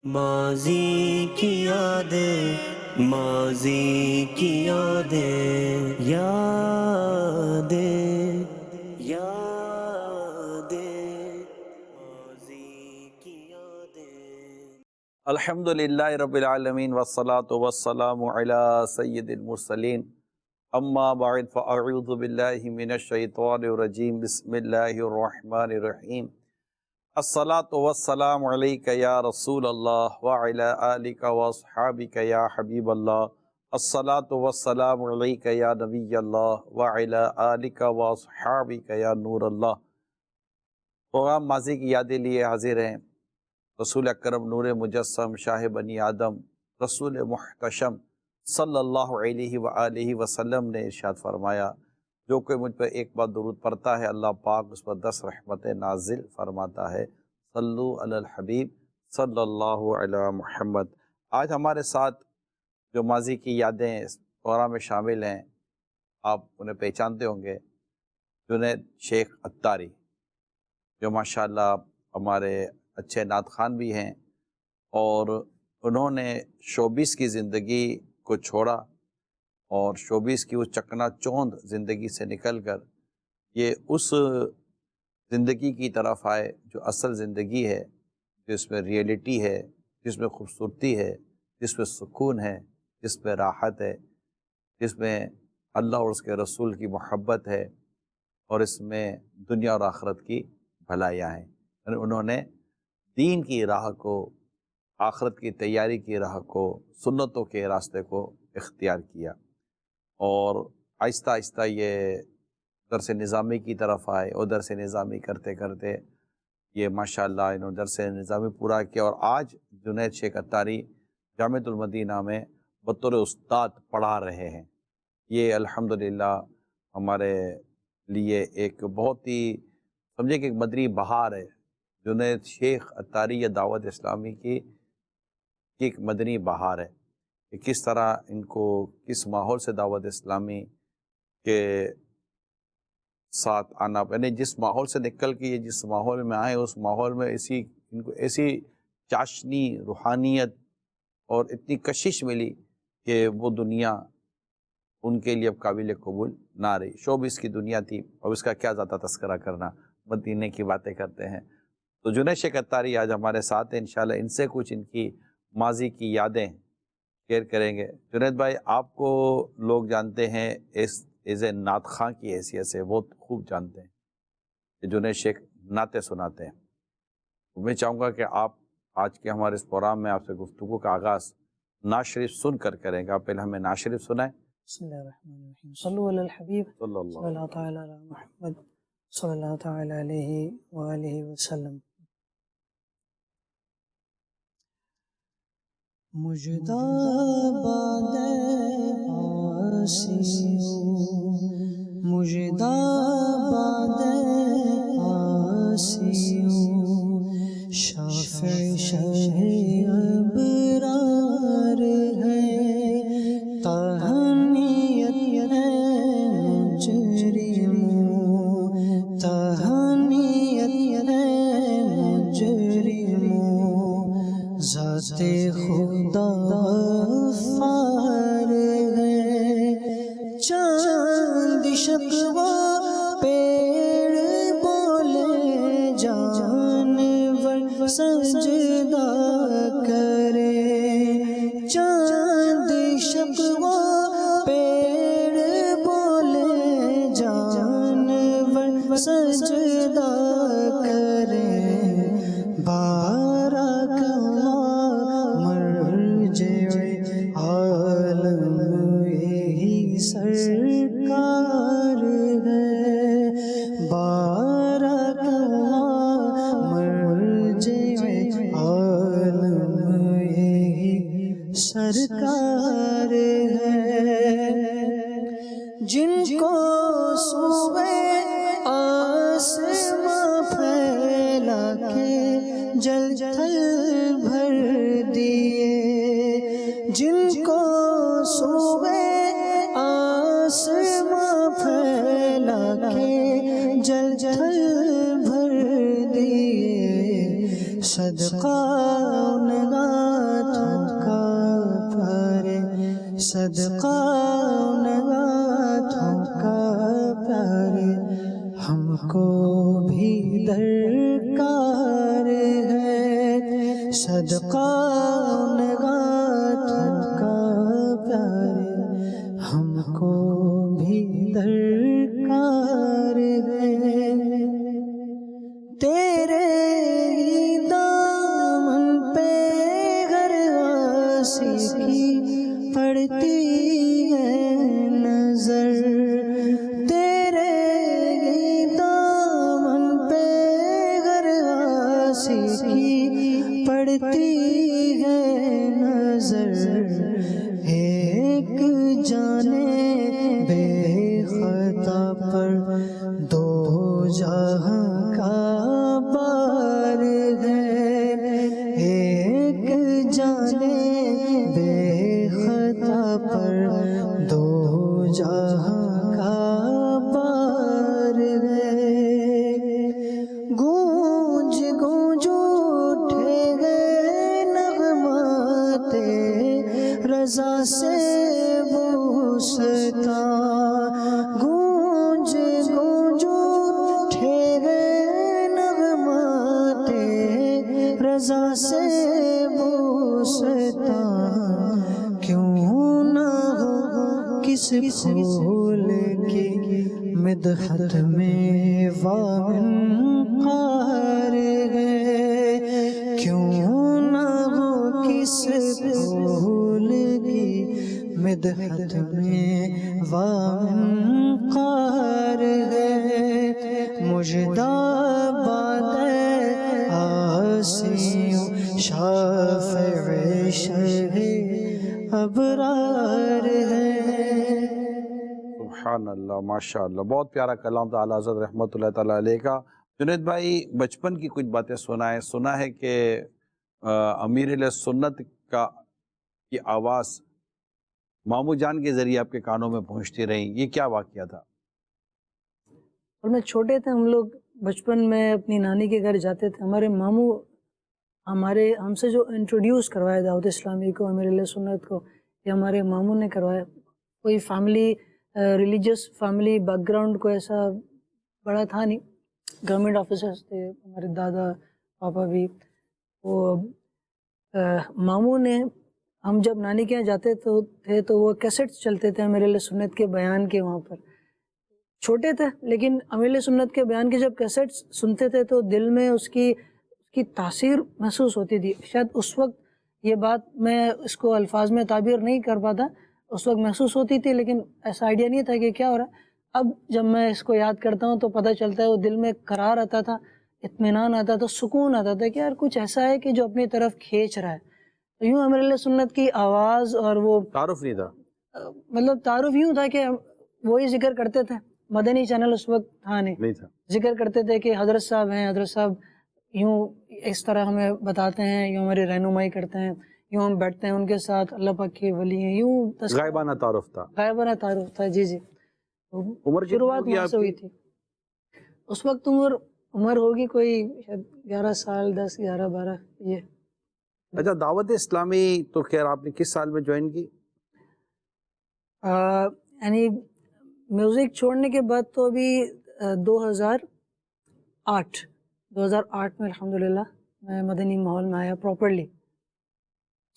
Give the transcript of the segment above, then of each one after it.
ماضی کی یادیں، ماضی کی یادیں، یادیں یادیں، ماضی کی یادیں۔ الحمدللہ رب العالمین والصلاة والسلام علی سید المرسلین، اما بعد فاعوذ باللہ من الشیطان الرجیم، بسم اللہ الرحمن الرحیم۔ الصلاة والسلام علیک یا رسول اللہ وعلی آلک واصحابک یا حبیب اللہ، الصلاة والسلام علیک یا نبی اللہ وعلی آلک واصحابک یا نور اللہ۔ پروگرام ماضی کی یادیں لیے حاضر ہیں۔ رسول اکرم نور مجسم شاہ بنی آدم رسول محتشم صلی اللہ علیہ وآلہ وسلم نے ارشاد فرمایا، جو کوئی مجھ پر ایک بار درود پڑھتا ہے اللہ پاک اس پر 10 رحمتیں نازل فرماتا ہے۔ صلو علی الحبیب صلی اللہ علی محمد۔ آج ہمارے ساتھ جو ماضی کی یادیں اس پروگرام میں شامل ہیں، آپ انہیں پہچانتے ہوں گے، جنید شیخ عطاری، جو ماشاءاللہ ہمارے اچھے نعت خوان بھی ہیں، اور انہوں نے شوبیس کی زندگی کو چھوڑا اور شوبیس کی اس چکنا چوند زندگی سے نکل کر یہ اس زندگی کی طرف آئے جو اصل زندگی ہے، جس میں ریئلٹی ہے، جس میں خوبصورتی ہے، جس میں سکون ہے، جس میں راحت ہے، جس میں اللہ اور اس کے رسول کی محبت ہے، اور اس میں دنیا اور آخرت کی بھلائیاں ہیں۔ یعنی انہوں نے دین کی راہ کو، آخرت کی تیاری کی راہ کو، سنتوں کے راستے کو اختیار کیا، اور آہستہ آہستہ یہ درس نظامی کی طرف آئے، اور درس نظامی کرتے کرتے یہ ماشاءاللہ انہوں نے درس نظامی پورا کیا، اور آج جنید شیخ عطاری جامعۃ المدینہ میں بطور استاد پڑھا رہے ہیں۔ یہ الحمدللہ ہمارے لیے ایک بہت ہی سمجھے کہ ایک مدنی بہار ہے۔ جنید شیخ عطاری یا دعوت اسلامی کی ایک مدنی بہار ہے کہ کس طرح ان کو کس ماحول سے دعوت اسلامی کے ساتھ آنا، یعنی جس ماحول سے نکل کے یہ جس ماحول میں آئے، اس ماحول میں ان کو ایسی چاشنی روحانیت اور اتنی کشش ملی کہ وہ دنیا ان کے لیے اب قابل قبول نہ رہی۔ شوبیس کی دنیا تھی، اور اس کا کیا زیادہ تذکرہ کرنا، مدینے کی باتیں کرتے ہیں۔ تو جنید شیخ عطاری آج ہمارے ساتھ ہیں، انشاءاللہ ان سے کچھ ان کی ماضی کی یادیں شیئر کریں گے۔ جنید بھائی، آپ کو لوگ جانتے ہیں ایز اے نعت خواں کی حیثیت سے، بہت خوب جانتے ہیں کہ جنید شیخ نعتیں سناتے ہیں۔ میں چاہوں گا کہ آپ آج کے ہمارے اس پروگرام میں آپ سے گفتگو کا آغاز نعت شریف سن کر کریں گے۔ آپ پہلے ہمیں نعت شریف سنائیں۔ بسم اللہ الرحمن الرحیم، صلو علی الحبیب صلی اللہ صلی اللہ تعالی علی محمد صلی اللہ تعالی علیہ وآلہ وسلم۔ مجدہ باد آسیوں، مجدہ باد آسیوں، شافع شہ ابرار ہے، تہنیت ہے مجرموں، تہنیت ہے مجرموں، ذات خدا غفار ہے، چاند شکوہ پیڑ بولے، جانور سجدہ کرے، چاند شکوہ پیڑ بولے، جانور سجدہ کرے، بارک مرجع عالم یہی سرکار ہے، بارک مرجع عالم یہی سرکار ہے، جن کو سوئے آسماں پھیلا کے جل تھل بھر دیے، جن کو سوئے آسماں پھیلا کے جل تھل بھر دیے، صدقہ ان صدقہ نگاتوں کا پیارے ہم کو بھی درکار ہے، صدقہ نگاتوں کا پیارے ہم کو بھی درکار ہے، تیرے ہی دامن پہ ہر آسی کی پڑتی ہے نظر، تیرے ہی دامن پہ ہر آسی کی پڑتی ہے نظر، ایک جانے بے خطا پر دو جہاں کا بار ہے، ایک جانے بے خطا پر دو جہاں کا بار ہے، گونج گونج اٹھے گئے نغمات رضا سے بوستا، گونج گونج اٹھے گئے نغمات رضا سے بوستا، کیوں نہ ہو کس پھول کی مدحت میں وامنقار ہے، کیوں نہ ہو کس پھول کی مدحت میں وامنقار ہے، مجدہ باد آسیوں شافع شہ ابرار ہے۔ سبحان اللہ، ماشاء اللہ، بہت پیارا کلام تھا اعلیٰ حضرت رحمۃ اللہ تعالیٰ علیہ کا۔ جنید بھائی، بچپن کی کچھ باتیں سنائیں، سنا ہے کہ امیر علیہ سنت کی آواز ماموں جان کے ذریعے آپ کے کانوں میں پہنچتی رہی، یہ کیا واقعہ تھا؟ اور میں چھوٹے تھے، ہم لوگ بچپن میں اپنی نانی کے گھر جاتے تھے، ہمارے ماموں ہم سے جو انٹروڈیوس کروایا دعوت اسلامی کو، امیر علیہ سنت کو، یہ ہمارے ماموں نے کروایا۔ کوئی family religious family back ground کو ایسا بڑا تھا نہیں، گورنمنٹ آفیسرس تھے ہمارے دادا پاپا بھی، وہ ماموں نے، ہم جب نانی کے یہاں جاتے تھے تو وہ کیسٹس چلتے تھے امیر علیہ سنت کے بیان کے، وہاں پر چھوٹے تھے لیکن امیر علیہ سنت کے بیان کے جب کیسٹس سنتے تھے تو دل میں اس کی تاثیر محسوس ہوتی تھی۔ شاید اس وقت یہ بات میں اس کو الفاظ میں تعبیر نہیں کر پاتا، اس وقت محسوس ہوتی تھی لیکن ایسا آئیڈیا نہیں تھا کہ کیا ہو رہا ہے۔ اب جب میں اس کو یاد کرتا ہوں تو پتہ چلتا ہے وہ دل میں قرار آتا تھا، اطمینان آتا تھا، سکون آتا تھا کہ یار کچھ ایسا ہے کہ جو اپنی طرف کھینچ رہا ہے۔ تو یوں امیر علیہ سنت کی آواز اور وہ تعارف نہیں تھا، مطلب تعارف یوں تھا کہ وہی ذکر کرتے تھے، مدنی چینل اس وقت تھا نہیں تھا، ذکر کرتے تھے کہ حضرت صاحب ہیں، حضرت صاحب یوں اس طرح ہمیں بتاتے ہیں، یوں ہماری رہنمائی کرتے ہیں، یوں ہم بیٹھتے ہیں ان کے ساتھ، اللہ پاک کے ولی ہیں، یوں غائبانہ تعارف تھا، غائبانہ تعارف تھا۔ جی جی، عمر شروعات وہاں سے ہوئی تھی۔ اس وقت عمر ہوگی کوئی شاید 11 سال، 10، 11، 12 یہ۔ اچھا، دعوت اسلامی تو خیر آپ نے کس سال میں جوائن کی؟ یعنی میوزک چھوڑنے کے بعد تو ابھی 2008 میں الحمدللہ میں مدنی ماحول میں آیا پراپرلی۔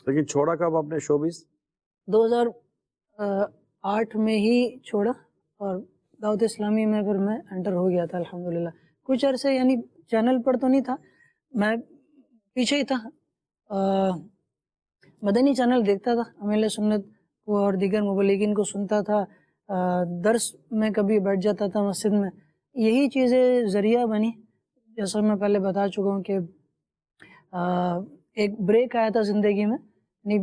لیکن چھوڑا کب آپ نے شوبز؟ 2008 میں ہی چھوڑا اور دعوت اسلامی میں پھر میں انٹر ہو گیا تھا الحمدللہ۔ کچھ عرصے یعنی چینل پر تو نہیں تھا، میں پیچھے ہی تھا، مدنی چینل دیکھتا تھا، امیر علیہ سنت کو اور دیگر مبلغین کو سنتا تھا، درس میں کبھی بیٹھ جاتا تھا مسجد میں۔ یہی چیزیں ذریعہ بنی، جیسا میں پہلے بتا چکا ہوں کہ ایک بریک آیا تھا زندگی میں، یعنی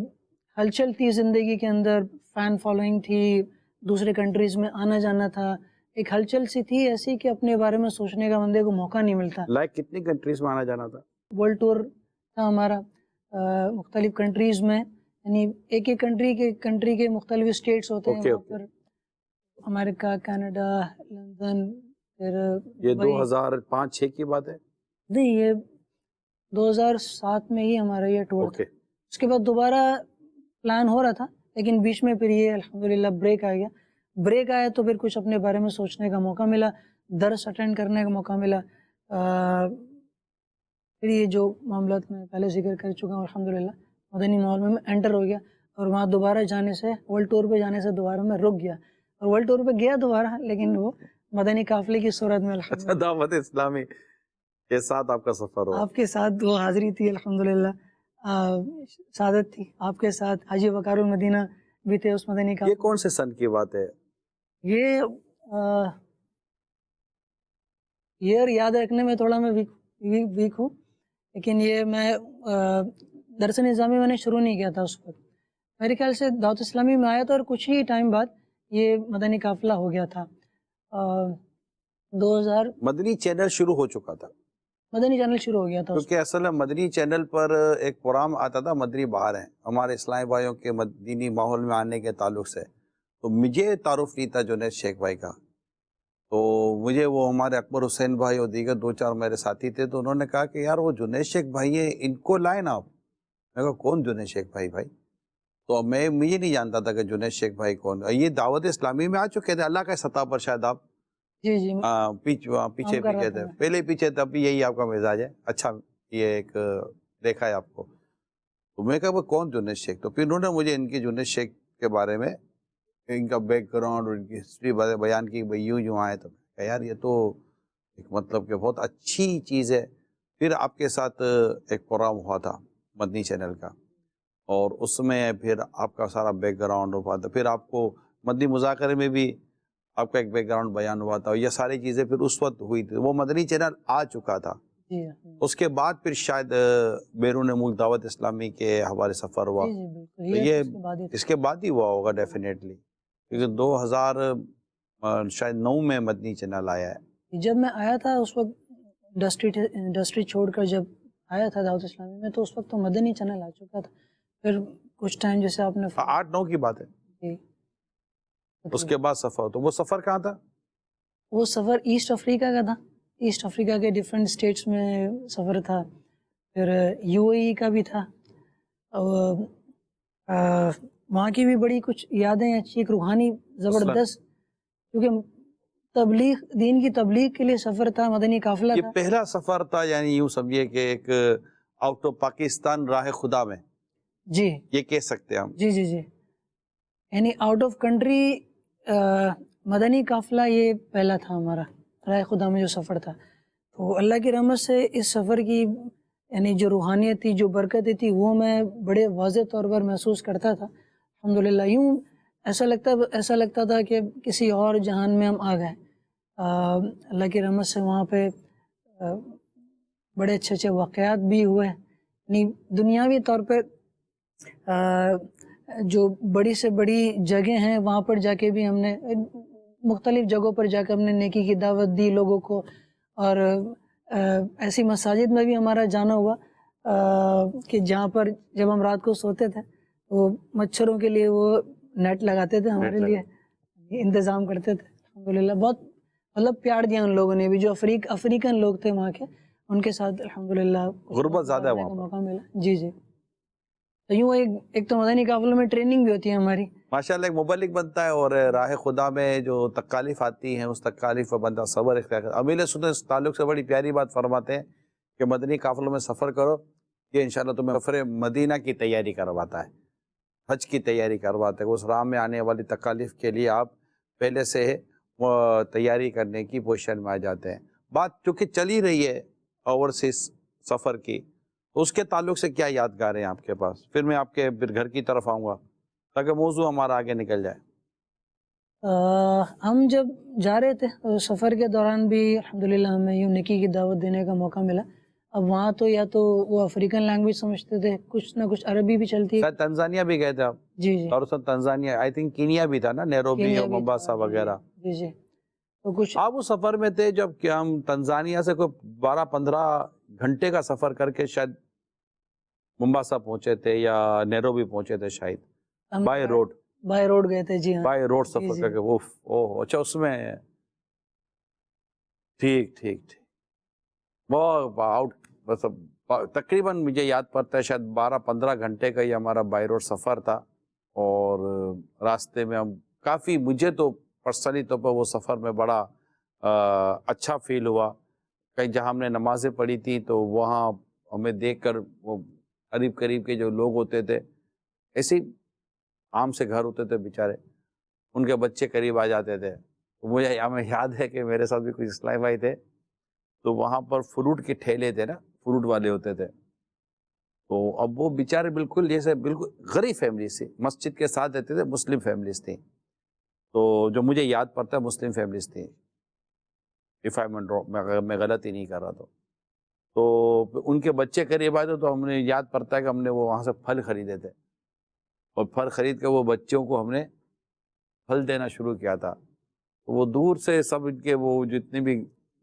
ہلچل تھی زندگی کے اندر، فین فالوئنگ تھی، دوسرے کنٹریز میں آنا جانا تھا، ایک ہلچل سی تھی ایسی کہ اپنے بارے میں سوچنے کا بندے کو موقع نہیں ملتا۔ لائک کتنی کنٹریز میں آنا جانا تھا؟ ورلڈ ٹور تھا ہمارا، مختلف کنٹریز میں، یعنی ایک ایک کنٹری کے مختلف اسٹیٹس ہوتے ہیں وہاں پر، امریکہ، کینیڈا، لندن، پھر یہ 2005-6 کی بات ہے؟ نہیں، یہ 2007 میں ہی ہمارا یہ ٹور تھا۔ اوکے، اس کے بعد دوبارہ پلان ہو رہا تھا لیکن بیچ میں پھر یہ الحمدللہ بریک آ گیا. بریک آیا تو پھر کچھ اپنے بارے میں سوچنے کا موقع ملا, درس اٹینڈ کرنے کا موقع ملا. پھر یہ جو معاملات میں پہلے ذکر کر چکا ہوں الحمدللہ, مدنی ماحول میں انٹر ہو گیا, اور وہاں دوبارہ جانے سے, ورلڈ ٹور پہ جانے سے دوبارہ میں رک گیا, اور ورلڈ ٹور پہ گیا دوبارہ, لیکن وہ مدنی قافلے کی صورت میں اچھا, دعوت اسلامی کے ساتھ آپ کا سفر ہوا. آپ کے ساتھ وہ حاضری تھی الحمدللہ, سعادت تھی آپ کے ساتھ. حاجی وقار المدینہ بھی تھے اس مدنی یہ قافلے. کون سے سن کی بات ہے؟ یہ ایئر یاد رکھنے میں تھوڑا میں ویک ہوں, لیکن یہ میں درس نظامی میں نے شروع نہیں کیا تھا اس وقت. میرے خیال سے دعوت اسلامی میں آیا تھا اور کچھ ہی ٹائم بعد یہ مدنی قافلہ ہو گیا تھا. 2000 مدنی چینل شروع ہو چکا تھا, مدنی چینل شروع ہو گیا تھا. کیونکہ اصل میں مدنی چینل پر ایک پروگرام آتا تھا مدنی بہار ہیں, ہمارے اسلامی بھائیوں کے مدنی ماحول میں آنے کے تعلق سے. تو مجھے تعارف نہیں تھا جنید شیخ بھائی کا, تو مجھے وہ ہمارے اکبر حسین بھائی اور دیگر 2-4 میرے ساتھی تھے, تو انہوں نے کہا کہ یار وہ جنید شیخ بھائی ہیں, ان کو لائیں نا آپ. میں کہا کون جنید شیخ بھائی؟ تو مجھے نہیں جانتا تھا کہ جنید شیخ بھائی کون. یہ دعوت اسلامی میں آ چکے تھے اللہ کا سطح پر شاید آپ. جی جی پیچھے تھے, پہلے پیچھے تھے, اب بھی یہی آپ کا مزاج ہے. اچھا, یہ ایک دیکھا ہے آپ کو. تو میں کہا وہ کون جنید شیخ؟ تو پھر انہوں نے مجھے ان کی جنید شیخ کے بارے میں, ان کا بیک گراؤنڈ اور ان کی ہسٹری بیان کی, بھائی یوں آئے. تو کہا یار یہ تو ایک مطلب کہ بہت اچھی چیز ہے. پھر آپ کے ساتھ ایک پروگرام ہوا تھا مدنی چینل کا, اور اس میں پھر آپ کا سارا بیک گراؤنڈ ہوا تھا. پھر آپ کو مدنی مذاکرے میں بھی آپ کا ایک بیک گراؤنڈ بیان ہوا تھا, اور یہ ساری چیزیں پھر اس وقت ہوئی تھی. وہ مدنی چینل آ چکا تھا. اس کے بعد پھر شاید بیرون ملک دعوت اسلامی کے حوالے سفر ہوا. تو یہ اس کے بعد ہی ہوا ہوگا ڈیفینیٹلی, کیونکہ 2009 میں مدنی چینل آیا ہے. جب میں آیا تھا اس وقت انڈسٹری چھوڑ کر جب آیا تھا دعوت اسلامی میں, تو اس وقت تو مدنی چینل آ چکا تھا. پھر کچھ ٹائم جیسے آپ نے 8-9 کی بات ہے. اس کے بعد سفر, تو وہ سفر کہاں تھا؟ وہ سفر ایسٹ افریقہ کا تھا. ایسٹ افریقہ کے ڈفرینٹ اسٹیٹس میں سفر تھا. پھر UAE کا بھی تھا. وہاں کی بھی بڑی کچھ یادیں اچھی, ایک روحانی زبردست, کیونکہ تبلیغ, دین کی تبلیغ کے لیے سفر تھا, مدنی قافلہ یہ تھا. پہلا سفر تھا, یعنی یوں سمجھیے کہ ایک آؤٹ آف پاکستان راہ خدا میں, جی یہ کہہ سکتے ہیں ہم. جی جی جی, یعنی آؤٹ آف کنٹری مدنی قافلہ یہ پہلا تھا ہمارا راہ خدا میں جو سفر تھا. تو اللہ کی رحمت سے اس سفر کی یعنی جو روحانیت تھی, جو برکتیں تھی, وہ میں بڑے واضح طور پر محسوس کرتا تھا الحمدللہ. یوں ایسا لگتا تھا کہ کسی اور جہان میں ہم آ گئے. اللہ کی رحمت سے وہاں پہ بڑے اچھے واقعات بھی ہوئے. یعنی دنیاوی طور پہ جو بڑی سے بڑی جگہیں ہیں وہاں پر جا کے بھی ہم نے مختلف جگہوں پر جا کے ہم نے نیکی کی دعوت دی لوگوں کو. اور ایسی مساجد میں بھی ہمارا جانا ہوا کہ جہاں پر جب ہم رات کو سوتے تھے وہ مچھروں کے لیے وہ نیٹ لگاتے تھے, ہمارے لیے انتظام کرتے تھے الحمدللہ. بہت مطلب پیار دیا ان لوگوں نے بھی, جو افریقن لوگ تھے وہاں کے, ان کے ساتھ الحمدللہ غربت زیادہ ہے وہاں پر. موقع ملا. جی جی, تو یوں ایک تو مدنی قافلوں میں ٹریننگ بھی ہوتی ہے ہماری. ماشاءاللہ ایک مبلغ بنتا ہے, اور راہ خدا میں جو تکالیف آتی ہیں اس تکالیف پر بندہ صبر اختیار کرتا ہے. امیل سنت اس تعلق سے بڑی پیاری بات فرماتے ہیں کہ مدنی قافلوں میں سفر کرو, یہ انشاءاللہ تمہیں سفر مدینہ کی تیاری کرواتا ہے, حج کی تیاری کرواتا ہے. اس راہ میں آنے والی تکالیف کے لیے آپ پہلے سے تیاری کرنے کی پوزیشن میں آ جاتے ہیں. بات چونکہ چلی رہی ہے اوورسیز سفر کی, اس کے تعلق سے کیا یادگار ہیں آپ کے پاس؟ پھر میں آپ کے گھر کی طرف آؤں گا تاکہ موضوع ہمارا آگے نکل جائے. ہم جب جا رہے تھے سفر کے دوران بھی الحمدللہ ہمیں یوں نیکی کی دعوت دینے کا موقع ملا. اب وہاں تو یا تو وہ افریقن لینگویج سمجھتے تھے, کچھ نہ کچھ عربی بھی چلتی ہے. تنزانیہ بھی گئے تھے آپ؟ جی جی, اور تنزانیہ, آئی تھنک کینیا بھی تھا نا, نیروبی اور ممباسا وغیرہ. جی جی, تو کچھ آپ اس سفر میں تھے جب کہ ہم تنزانیہ سے کوئی 12-15 گھنٹے کا سفر کر کے شاید ممباسا پہنچے تھے یا نیروبی پہنچے تھے شاید, بائی روڈ گئے تھے. جی ہاں, بائی روڈ سفر کر کے. اچھا, اس میں ٹھیک وہ آؤٹ تقریباً مجھے یاد پڑتا ہے شاید 12-15 گھنٹے کا یہ ہمارا بائی روڈ سفر تھا. اور اور راستے میں ہم کافی، مجھے تو پرسنلی طور پر وہ سفر میں بڑا اچھا فیل ہوا. کہیں جہاں ہم نے نمازیں پڑھی تھی تو وہاں ہمیں دیکھ کر وہ قریب قریب کے جو لوگ ہوتے تھے، ایسے ہی عام سے گھر ہوتے تھے بیچارے، ان کے بچے قریب آ جاتے تھے. مجھے ہمیں یاد ہے کہ میرے ساتھ بھی کچھ اسلامی بھائی تھے، تو وہاں پر فروٹ کے ٹھیلے تھے نا، فروٹ والے ہوتے تھے. تو اب وہ بیچارے بالکل جیسے بالکل غریب فیملیز تھی، مسجد کے ساتھ رہتے تھے، مسلم فیملیز تھیں. تو جو مجھے یاد پڑتا ہے مسلم فیملیز تھیں، اف آئی اگر میں غلط ہی نہیں کر رہا. تو ان کے بچے قریب آئے تھے تو ہم نے یاد پڑتا ہے کہ ہم نے وہ وہاں سے پھل خریدے تھے، اور پھل خرید کے وہ بچوں کو ہم نے پھل دینا شروع کیا تھا. وہ دور سے سب ان کے وہ جتنے بھی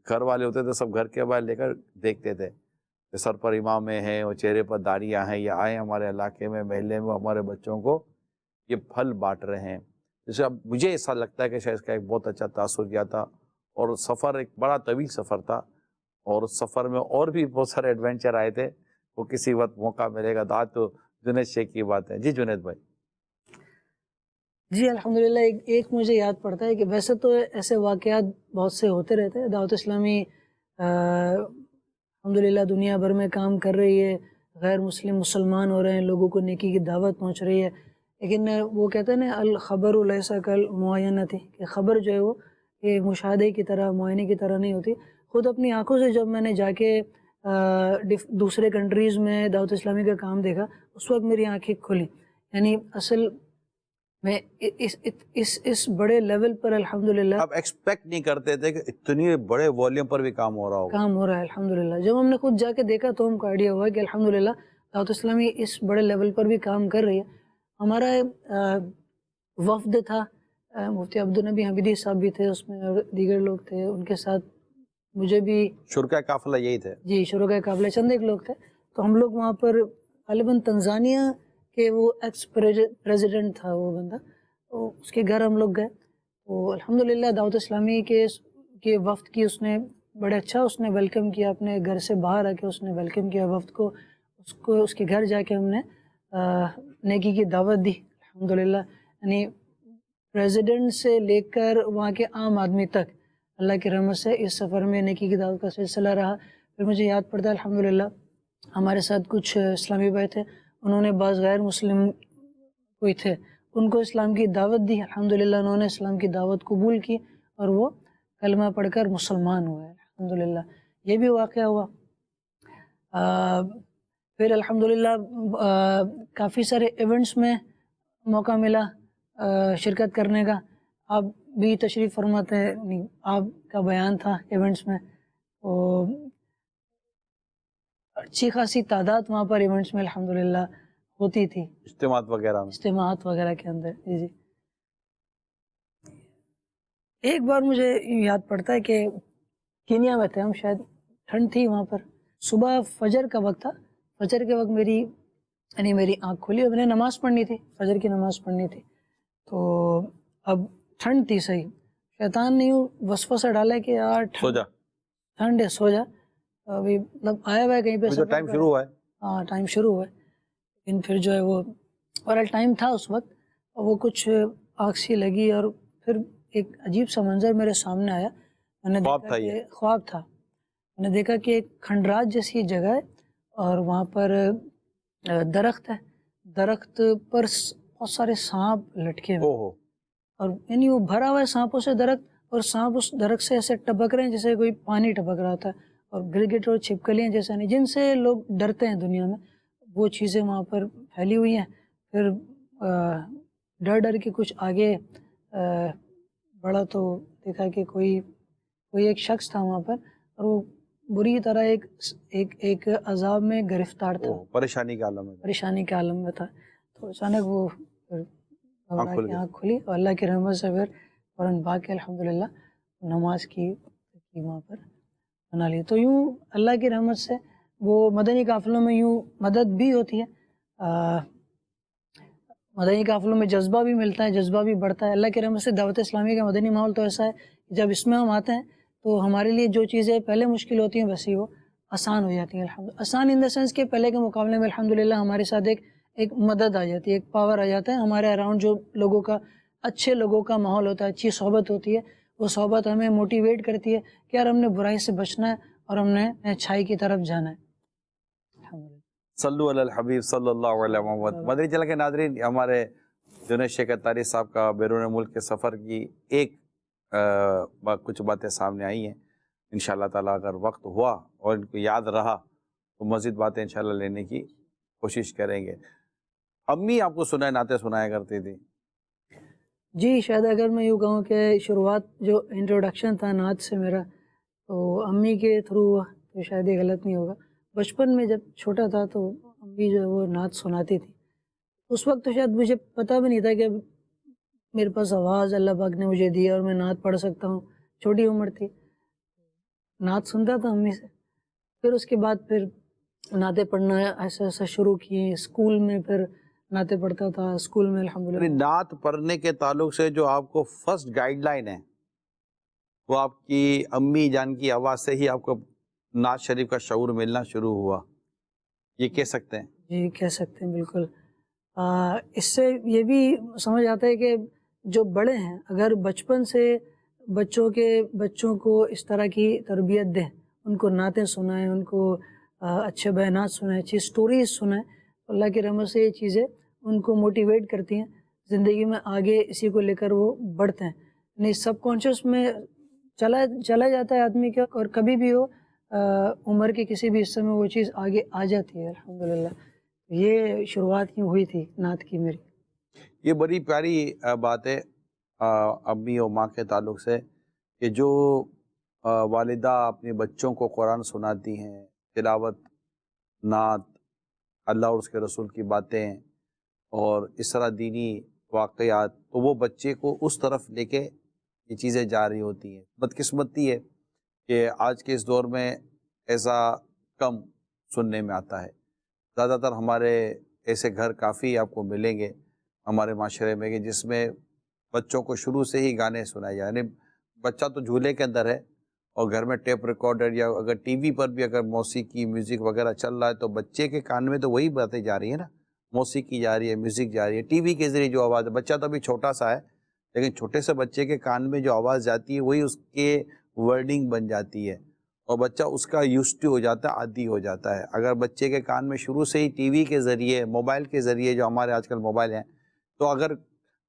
گھر والے ہوتے تھے سب گھر کے باہر لے کر دیکھتے تھے کہ سر پر امامے ہیں اور چہرے پر داڑیاں ہیں، یا آئے ہمارے علاقے میں محلے میں ہمارے بچوں کو یہ پھل بانٹ رہے ہیں. جیسے اب مجھے ایسا لگتا ہے کہ شاید اس کا ایک بہت اچھا تاثر کیا تھا. اور سفر ایک بڑا طویل سفر تھا، اور اس سفر میں اور بھی بہت سارے ایڈونچر آئے تھے. وہ کسی وقت موقع ملے گا تو آج تو جنید شیخ کی بات ہے. جی جنید بھائی. جی الحمدللہ، ایک مجھے یاد پڑتا ہے کہ ویسے تو ایسے واقعات بہت سے ہوتے رہتے ہیں. دعوت اسلامی الحمدللہ دنیا بھر میں کام کر رہی ہے، غیر مسلم مسلمان ہو رہے ہیں، لوگوں کو نیکی کی دعوت پہنچ رہی ہے. لیکن وہ کہتے ہیں نا الخبر لیس کالمعاینہ تھی، کہ خبر جو ہے وہ کہ مشاہدے کی طرح، معائنے کی طرح نہیں ہوتی. خود اپنی آنکھوں سے جب میں نے جا کے دوسرے کنٹریز میں دعوت اسلامی کا کام دیکھا، اس وقت میری آنکھیں کھلی. یعنی اصل میں اس بڑے لیول پر الحمدللہ آپ ایکسپیکٹ نہیں کرتے تھے کہ اتنی بڑے والیوم پر بھی کام ہو رہا ہوگا. کام ہو رہا ہے الحمدللہ. جب ہم نے خود جا کے دیکھا تو ہم کو آئیڈیا ہوا کہ الحمدللہ دعوت اسلامی اس بڑے لیول پر بھی کام کر رہی ہے. ہمارا وفد تھا، مفتی عبدالنبی حمیدی صاحب بھی تھے اس میں، اور دیگر لوگ تھے ان کے ساتھ. مجھے بھی شرکا قافلہ یہی تھے. جی شرکا قافلہ چند ایک لوگ تھے. تو ہم لوگ وہاں پر غالباً تنزانیہ کہ وہ ایکس پریزیڈنٹ تھا وہ بندہ، تو اس کے گھر ہم لوگ گئے. تو الحمدللہ دعوت اسلامی کے وفد کی اس نے بڑے اچھا اس نے ویلکم کیا. اپنے گھر سے باہر آ کے اس نے ویلکم کیا وفد کو. اس کے گھر جا کے ہم نے نیکی کی دعوت دی الحمدللہ. یعنی پریزیڈنٹ سے لے کر وہاں کے عام آدمی تک اللہ کی رحمت سے اس سفر میں نیکی کی دعوت کا سلسلہ رہا. پھر مجھے یاد پڑتا ہے الحمدللہ ہمارے ساتھ کچھ اسلامی بھائی تھے، انہوں نے بعض غیر مسلم کوئی تھے ان کو اسلام کی دعوت دی. الحمدللہ انہوں نے اسلام کی دعوت قبول کی اور وہ کلمہ پڑھ کر مسلمان ہوئے الحمدللہ. یہ بھی واقعہ ہوا. پھر الحمدللہ کافی سارے ایونٹس میں موقع ملا شرکت کرنے کا. آپ بھی تشریف فرماتے ہیں، آپ کا بیان تھا ایونٹس میں، تو اچھی خاصی تعداد وہاں پر ایونٹس میں الحمدللہ ہوتی تھی، اجتماعات وغیرہ میں، اجتماعات وغیرہ کے اندر. جی جی. ایک بار مجھے یاد پڑتا ہے کہ کینیا میں تھے ہم، شاید ٹھنڈ تھی وہاں پر، صبح فجر کا وقت تھا. فجر کے وقت میری آنکھ کھلی اور میں نے نماز پڑھنی تھی، فجر کی نماز پڑھنی تھی. تو اب ٹھنڈ تھی صحیح، شیطان نے یوں وسوسہ ڈالا کہ یار سو جا، ٹھنڈ ہے سو جا. ابھی مطلب آیا ہوا ہے کہیں پہ، ٹائم شروع ہوا ہے. ہاں ٹائم شروع ہوا ہے. لیکن پھر جو ہے وہ اور ٹائم تھا اس وقت، وہ کچھ آگ سی لگی اور پھر ایک عجیب سا منظر میرے سامنے آیا. میں نے دیکھا کہ خواب تھا. میں نے دیکھا کہ ایک کھنڈرات جیسی جگہ ہے اور وہاں پر درخت ہے، درخت پر بہت سارے سانپ لٹکے ہوئے، اور یعنی وہ بھرا ہوا ہے سانپوں سے درخت، اور سانپ اس درخت سے ایسے ٹپک رہے ہیں جیسے کوئی پانی ٹپک رہا تھا، اور گرگٹ اور چھپکلیاں جیسا نہیں جن سے لوگ ڈرتے ہیں دنیا میں، وہ چیزیں وہاں پر پھیلی ہوئی ہیں. پھر ڈر کے کچھ آگے بڑھا تو دیکھا کہ کوئی ایک شخص تھا وہاں پر، اور وہ بری طرح ایک عذاب میں گرفتار تھا، پریشانی کے عالم میں تھا. تو اچانک وہ آنکھ کھلی اور اللہ کی رحمت سے پھر فوراً بھاگ کے الحمدللہ نماز کی وہاں پر بنا لی. تو یوں اللہ کی رحمت سے وہ مدنی قافلوں میں یوں مدد بھی ہوتی ہے، مدنی قافلوں میں جذبہ بھی ملتا ہے، جذبہ بھی بڑھتا ہے. اللہ کی رحمت سے دعوت اسلامی کا مدنی ماحول تو ایسا ہے کہ جب اس میں ہم آتے ہیں تو ہمارے لیے جو چیزیں پہلے مشکل ہوتی ہیں ویسے وہ آسان ہو جاتی ہیں. آسان ان دا سینس کہ پہلے کے مقابلے میں الحمدللہ ہمارے ساتھ ایک ایک مدد آ جاتی ہے, ایک پاور آ جاتا ہے ہمارے اراؤنڈ. جو لوگوں کا اچھے لوگوں کا ماحول ہوتا ہے, اچھی صحبت ہوتی ہے, وہ صحبت ہمیں موٹیویٹ کرتی ہے کہ یار ہم نے برائی سے بچنا ہے اور ہم نے اچھائی کی طرف جانا ہے. صلو علی الحبیب صلی اللہ علیہ محمد. مدنی چینل کے ناظرین, ہمارے جنید شیخ اتاری صاحب کا بیرون ملک کے سفر کی ایک کچھ باتیں سامنے آئی ہیں. انشاءاللہ تعالیٰ اگر وقت ہوا اور ان کو یاد رہا تو مزید باتیں انشاءاللہ لینے کی کوشش کریں گے. امی آپ کو نعتیں سنایا کرتی تھی. جی, شاید اگر میں یوں کہوں کہ شروعات جو انٹروڈکشن تھا نعت سے میرا, تو امی کے تھرو ہوا, تو شاید یہ غلط نہیں ہوگا. بچپن میں جب چھوٹا تھا تو امی جو ہے وہ نعت سناتی تھی. اس وقت تو شاید مجھے پتہ بھی نہیں تھا کہ میرے پاس آواز اللہ پاک نے مجھے دی اور میں نعت پڑھ سکتا ہوں. چھوٹی عمر تھی, نعت سنتا تھا امی سے. پھر اس کے بعد پھر نعتیں پڑھنا ایسا ایسا شروع کیے. اسکول میں پھر نعتیں پڑھتا تھا, اسکول میں الحمدللہ. نعت پڑھنے کے تعلق سے جو آپ کو فرسٹ گائیڈ لائن ہے وہ آپ کی امی جان کی آواز سے ہی آپ کو نعت شریف کا شعور ملنا شروع ہوا, یہ کہہ سکتے ہیں؟ جی کہہ سکتے ہیں بالکل. اس سے یہ بھی سمجھ آتا ہے کہ جو بڑے ہیں اگر بچپن سے بچوں کو اس طرح کی تربیت دیں, ان کو نعتیں سنائیں, ان کو اچھے بیانات سنائیں, اچھی سٹوریز سنائیں, اللہ کی رحمت سے یہ چیزیں ان کو موٹیویٹ کرتی ہیں زندگی میں آگے اسی کو لے کر وہ بڑھتے ہیں. نہیں سب کانشیس میں چلا جاتا ہے آدمی کا, اور کبھی بھی ہو عمر کے کسی بھی حصے میں وہ چیز آگے آ جاتی ہے الحمدللہ. یہ شروعات یوں ہوئی تھی نعت کی میری. یہ بڑی پیاری بات ہے امی اور ماں کے تعلق سے کہ جو والدہ اپنے بچوں کو قرآن سناتی ہیں, تلاوت, نعت, اللہ اور اس کے رسول کی باتیں اور اس طرح دینی واقعات, تو وہ بچے کو اس طرف لے کے یہ چیزیں جا رہی ہوتی ہیں. بدقسمتی ہے کہ آج کے اس دور میں ایسا کم سننے میں آتا ہے. زیادہ تر ہمارے ایسے گھر کافی آپ کو ملیں گے ہمارے معاشرے میں کہ جس میں بچوں کو شروع سے ہی گانے سنائے جائیں. یعنی بچہ تو جھولے کے اندر ہے اور گھر میں ٹیپ ریکارڈر یا اگر ٹی وی پر بھی اگر موسیقی میوزک وغیرہ چل رہا ہے تو بچے کے کان میں تو وہی باتیں جا رہی ہیں نا, موسیقی جا رہی ہے, میوزک جا رہی ہے, ٹی وی کے ذریعے جو آواز ہے. بچہ تو ابھی چھوٹا سا ہے لیکن چھوٹے سے بچے کے کان میں جو آواز جاتی ہے وہی اس کے ورڈنگ بن جاتی ہے اور بچہ اس کا یوزڈ ہو جاتا ہے, عادی ہو جاتا ہے. اگر بچے کے کان میں شروع سے ہی ٹی وی کے ذریعے, موبائل کے ذریعے, جو ہمارے آج کل موبائل ہیں, تو اگر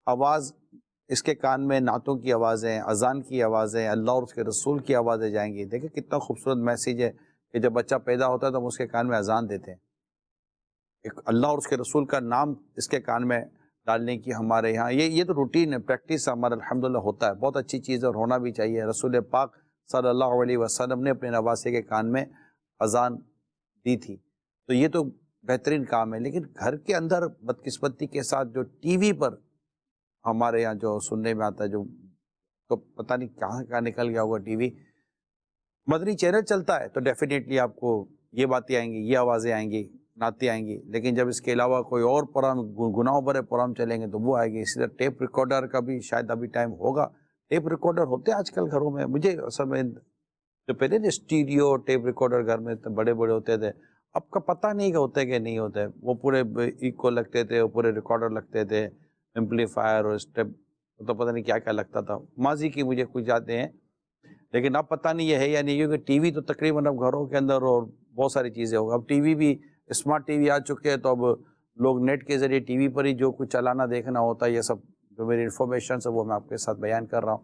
آواز اس کے کان میں نعتوں کی آوازیں, اذان کی آوازیں, اللہ اور اس کے رسول کی آوازیں جائیں گی. دیکھیں کتنا خوبصورت میسیج ہے کہ جب بچہ پیدا ہوتا ہے تو ہم اس کے کان میں اذان دیتے ہیں. ایک اللہ اور اس کے رسول کا نام اس کے کان میں ڈالنے کی ہمارے یہاں یہ تو روٹین ہے, پریکٹس ہمارا الحمدللہ ہوتا ہے. بہت اچھی چیز ہے اور ہونا بھی چاہیے. رسول پاک صلی اللہ علیہ وسلم نے اپنے نواسے کے کان میں اذان دی تھی, تو یہ تو بہترین کام ہے. لیکن گھر کے اندر بدقسمتی کے ساتھ جو ٹی وی پر ہمارے یہاں جو سننے میں آتا ہے, جو تو پتہ نہیں کہاں نکل گیا ہوگا ٹی وی. مدنی چینل چلتا ہے تو ڈیفینیٹلی آپ کو یہ باتیں آئیں گی, یہ آوازیں آئیں گی, نعتیں آئیں گی. لیکن جب اس کے علاوہ کوئی اور پروگرام, گناہوں بھرے پروگرام چلیں گے تو وہ آئے گی. اسی طرح ٹیپ ریکارڈر کا بھی شاید ابھی ٹائم ہوگا. ٹیپ ریکارڈر ہوتے ہیں آج کل گھروں میں. مجھے اصل میں جو پہلے نا اسٹیریو ٹیپ ریکارڈر گھر میں بڑے بڑے ہوتے تھے, اب کا پتہ نہیں کہ ہوتے کہ نہیں ہوتے. وہ پورے ایکو لگتے تھے, وہ پورے ریکارڈر لگتے تھے, ایمپلیفائر اور اسٹیپ, تو پتہ نہیں کیا کیا لگتا تھا. ماضی کی مجھے کچھ جاتے ہیں لیکن اب پتہ نہیں یہ ہے یا نہیں, کیونکہ ٹی وی تو تقریباً اب گھروں کے اندر اور بہت ساری چیزیں ہوگا. اب ٹی وی بھی اسمارٹ ٹی وی آ چکے ہیں تو اب لوگ نیٹ کے ذریعے ٹی وی پر ہی جو کچھ چلانا دیکھنا ہوتا ہے, یہ سب جو میری انفارمیشن ہے وہ میں آپ کے ساتھ بیان کر رہا ہوں.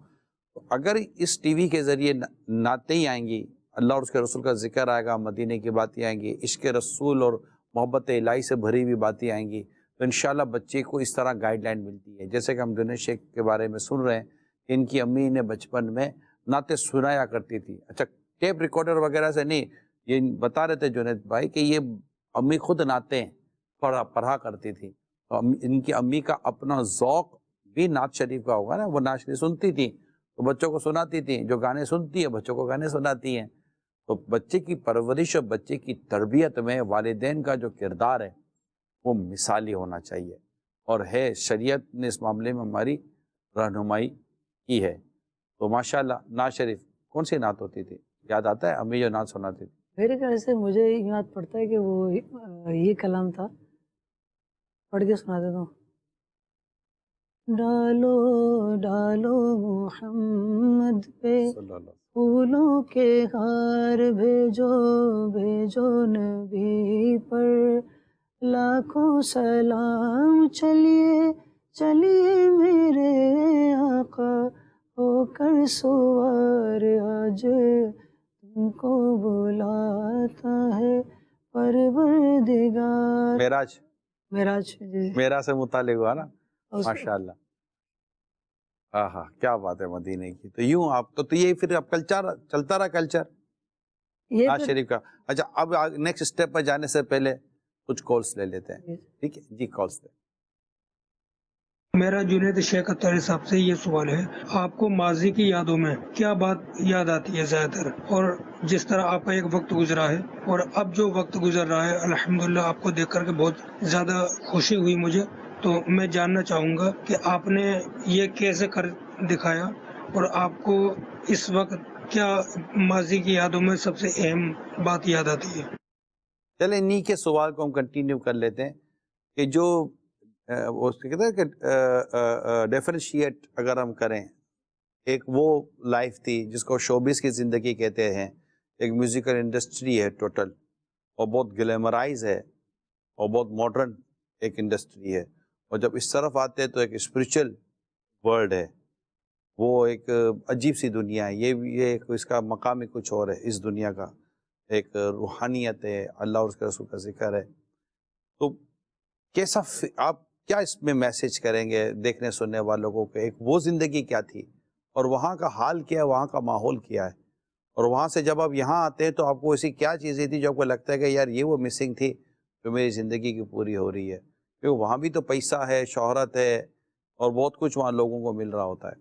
تو اگر اس ٹی وی کے ذریعے نعتیں ہی آئیں گی, اللہ اور اس کے رسول کا ذکر آئے گا, مدینے کی باتیں آئیں گی, عشق رسول اور محبت الہی سے بھری ہوئی باتیں آئیں گی, تو انشاءاللہ بچے کو اس طرح گائیڈ لائن ملتی ہے. جیسے کہ ہم جنید شیخ کے بارے میں سن رہے ہیں کہ ان کی امی نے بچپن میں نعتیں سنایا کرتی تھی. اچھا ٹیپ ریکارڈر وغیرہ سے نہیں, یہ بتا رہے تھے جنید بھائی کہ یہ امی خود نعتیں پڑھا کرتی تھی. تو ان کی امی کا اپنا ذوق بھی نعت شریف کا ہوگا نا, وہ نعت شریف سنتی تھی تو بچوں کو سناتی تھی, جو گانے سنتی ہے بچوں کو گانے سناتی ہیں. تو بچے کی پرورش اور بچے کی تربیت میں والدین کا جو کردار ہے وہ مثالی ہونا چاہیے, اور ہے. شریعت نے اس معاملے میں ہماری رہنمائی کی ہے. تو ماشاءاللہ نعت شریف کون سی نعت ہوتی تھی, یاد آتا ہے امی جو نعت سناتی تھی؟ میرے خیال سے مجھے یاد پڑتا ہے کہ وہ یہ کلام تھا, پڑھ کے سنا دیتا ہوں. ڈالو ڈالو محمد پہ پھولوں کے ہار، بھیجو بھیجو نبی پر لاکھوں سلام. چلیے چلیے میرے آقا ہو کر سوار، آج تم کو بلاتا ہے پروردگار. معراج جی میرا سے متعلق ہوا نا. ماشاء اللہ. ہاں ہاں کیا بات ہے مدینے کی. تو یوں آپ تو یہ پھر اب کلچر چلتا رہا، کلچر یہ نواز شریف کا. اچھا اب نیکسٹ اسٹیپ پر جانے سے پہلے کچھ کالس لے لیتے ہیں. ٹھیک ہے جی، کالس دیں. میرا جنید شیخ اتاری صاحب سے یہ سوال ہے، آپ کو ماضی کی یادوں میں کیا بات یاد آتی ہے زیادہ تر؟ اور جس طرح آپ کا ایک وقت گزرا ہے اور اب جو وقت گزر رہا ہے، الحمدللہ آپ کو دیکھ کر کے بہت زیادہ خوشی ہوئی مجھے. تو میں جاننا چاہوں گا کہ آپ نے یہ کیسے کر دکھایا اور آپ کو اس وقت کیا ماضی کی یادوں میں سب سے اہم بات یاد آتی ہے؟ چلیں انہی کے سوال کو ہم کنٹینیو کر لیتے ہیں کہ جو وہ کہتے ہیں کہ ڈیفرینشیٹ اگر ہم کریں، ایک وہ لائف تھی جس کو شوبز کی زندگی کہتے ہیں، ایک میوزیکل انڈسٹری ہے ٹوٹل، اور بہت گلیمرائز ہے اور بہت ماڈرن ایک انڈسٹری ہے. اور جب اس طرف آتے ہیں تو ایک اسپریچل ورلڈ ہے، وہ ایک عجیب سی دنیا ہے. یہ اس کا مقام ہی کچھ اور ہے. اس دنیا کا ایک روحانیت ہے، اللہ اور اس کے رسول کا ذکر ہے. تو کیسا آپ کیا اس میں میسیج کریں گے دیکھنے سننے والوں کو کہ ایک وہ زندگی کیا تھی اور وہاں کا حال کیا ہے، وہاں کا ماحول کیا ہے، اور وہاں سے جب آپ یہاں آتے ہیں تو آپ کو ایسی کیا چیزیں تھی جو آپ کو لگتا ہے کہ یار یہ وہ مسنگ تھی جو میری زندگی کی پوری ہو رہی ہے؟ کیونکہ وہاں بھی تو پیسہ ہے، شہرت ہے، اور بہت کچھ وہاں لوگوں کو مل رہا ہوتا ہے.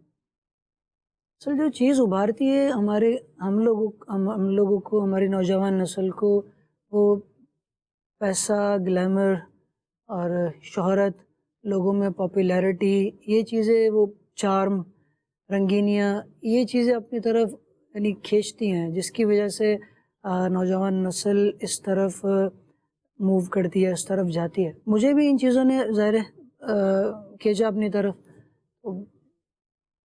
سر جو چیز ابھارتی ہے ہم لوگوں کو، ہماری نوجوان نسل کو، وہ پیسہ، گلیمر اور شہرت، لوگوں میں پاپولیرٹی، یہ چیزیں، وہ چارم، رنگینیاں، یہ چیزیں اپنی طرف یعنی کھینچتی ہیں، جس کی وجہ سے نوجوان نسل اس طرف موو کرتی ہے، اس طرف جاتی ہے. مجھے بھی ان چیزوں نے ظاہر کھینچا اپنی طرف.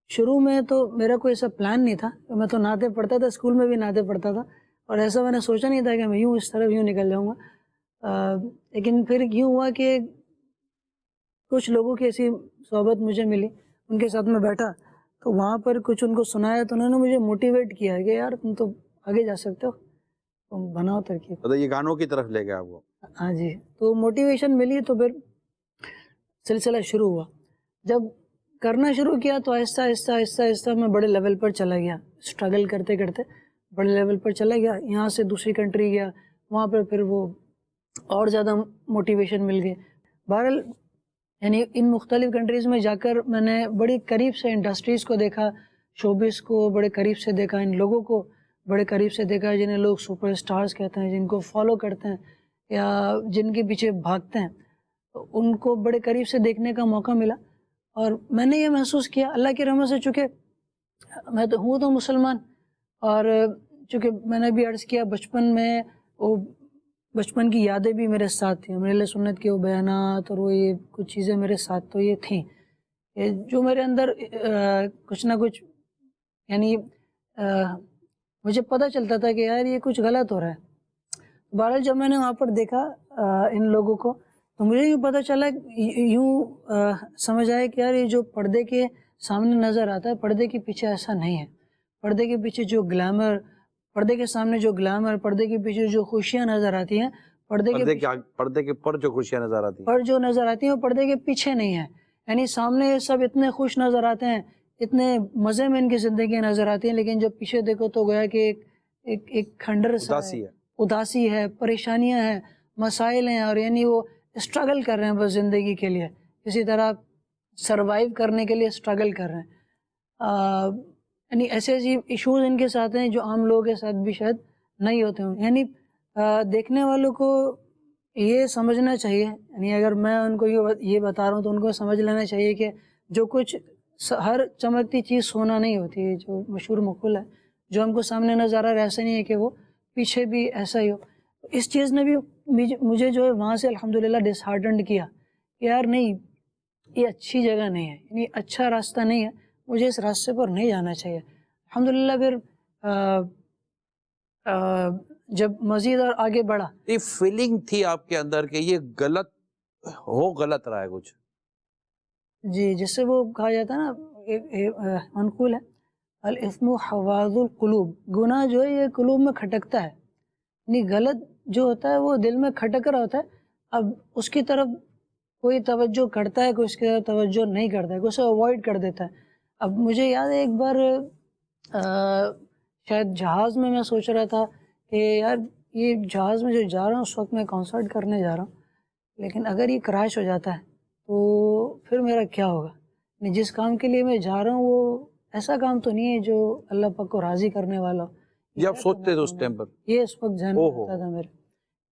شروع میں تو میرا کوئی ایسا پلان نہیں تھا. میں تو نعتیں پڑھتا تھا، اسکول میں بھی نعتیں پڑھتا تھا، اور ایسا میں نے سوچا نہیں تھا کہ میں یوں اس طرف یوں نکل جاؤں گا. لیکن پھر یوں ہوا کہ کچھ لوگوں کی ایسی صحبت مجھے ملی، ان کے ساتھ میں بیٹھا تو وہاں پر کچھ ان کو سنایا تو انہوں نے مجھے موٹیویٹ کیا کہ یار تم تو آگے جا سکتے ہو، تم بناؤ ترکیب. مطلب یہ گانوں کی طرف لے گیا آپ کو؟ ہاں جی. تو موٹیویشن ملی تو پھر سلسلہ شروع ہوا. جب کرنا شروع کیا تو آہستہ آہستہ آہستہ آہستہ میں بڑے لیول پر چلا گیا. اسٹرگل کرتے کرتے بڑے لیول پر چلا گیا. یہاں سے دوسری کنٹری گیا، وہاں پر پھر وہ اور زیادہ موٹیویشن مل گئی. بہرحال یعنی ان مختلف کنٹریز میں جا کر میں نے بڑی قریب سے انڈسٹریز کو دیکھا، شوبز کو بڑے قریب سے دیکھا، ان لوگوں کو بڑے قریب سے دیکھا جنہیں لوگ سپر اسٹارز کہتے ہیں، جن کو فالو کرتے ہیں یا جن کے پیچھے بھاگتے ہیں. ان کو بڑے قریب سے دیکھنے کا موقع ملا، اور میں نے یہ محسوس کیا اللہ کی رحمت سے، چونکہ میں تو ہوں تو مسلمان، اور چونکہ میں نے بھی عرض کیا بچپن میں وہ بچپن کی یادیں بھی میرے ساتھ تھیں، میرے لیے سنت کے وہ بیانات اور وہ یہ کچھ چیزیں میرے ساتھ تو یہ تھیں جو میرے اندر کچھ نہ کچھ یعنی مجھے پتہ چلتا تھا کہ یار یہ کچھ غلط ہو رہا ہے. بہرحال جب میں نے وہاں پر دیکھا ان لوگوں کو تو مجھے یوں پتہ چلا، یوں سمجھ آیا کہ یار یہ جو پردے کے سامنے نظر آتا ہے، پردے کے پیچھے ایسا نہیں ہے. پردے کے پیچھے جو گلیمر، پردے کے سامنے جو گلیمر، پردے کے پیچھے جو خوشیاں نظر آتی ہیں، پردے کے پر جو خوشیاں نظر آتی ہیں، پر جو نظر آتی ہیں وہ پردے کے پیچھے نہیں ہیں. یعنی سامنے سب اتنے خوش نظر آتے ہیں، اتنے مزے میں ان کی زندگیاں نظر آتی ہیں، لیکن جب پیچھے دیکھو تو گویا کہ ایک کھنڈر سا ہے، اداسی ہے، پریشانیاں ہیں، مسائل ہیں، اور یعنی وہ اسٹرگل کر رہے ہیں بس زندگی کے لیے، کسی طرح سروائیو کرنے کے لیے اسٹرگل کر رہے ہیں. یعنی ایسے ایشوز ان کے ساتھ ہیں جو عام لوگوں کے ساتھ بھی شاید نہیں ہوتے ہوں. یعنی دیکھنے والوں کو یہ سمجھنا چاہیے، یعنی اگر میں ان کو یہ بتا رہا ہوں تو ان کو سمجھ لینا چاہیے کہ جو کچھ ہر چمکتی چیز سونا نہیں ہوتی ہے، جو مشہور مقول ہے، جو ہم کو سامنے نظر آ رہا ہے ایسا نہیں ہے کہ وہ پیچھے بھی ایسا ہی ہو. اس چیز نے بھی مجھے جو ہے وہاں سے الحمدللہ ڈس ہارٹنڈ کیا کہ یار نہیں یہ اچھی جگہ نہیں ہے, یعنی اچھا راستہ نہیں ہے, مجھے اس راستے پر نہیں جانا چاہیے. الحمدللہ پھر جب مزید اور آگے بڑھا, یہ فیلنگ تھی آپ کے اندر کہ یہ غلط غلط رہا ہے کچھ. جی, جس سے وہ کہا جاتا ہے نا, منقول ہے الاثم حواظ القلوب, گناہ جو ہے یہ قلوب میں کھٹکتا ہے, یعنی غلط جو ہوتا ہے وہ دل میں کھٹک رہا ہوتا ہے. اب اس کی طرف کوئی توجہ کرتا ہے, کوئی اس کی طرف توجہ نہیں کرتا ہے, کوئی اسے اوائڈ کر دیتا ہے. اب مجھے یاد ہے ایک بار شاید جہاز میں سوچ رہا تھا کہ یار یہ جہاز میں جو جا رہا ہوں اس وقت میں کنسرٹ کرنے جا رہا ہوں, لیکن اگر یہ کریش ہو جاتا ہے تو پھر میرا کیا ہوگا. جس کام کے لیے میں جا رہا ہوں وہ ایسا کام تو نہیں ہے جو اللہ پاک کو راضی کرنے والا ہو. یہ آپ سوچتے تھے اس ٹائم پر؟ یہ اس وقت ذہن میں آتا تھا میرے,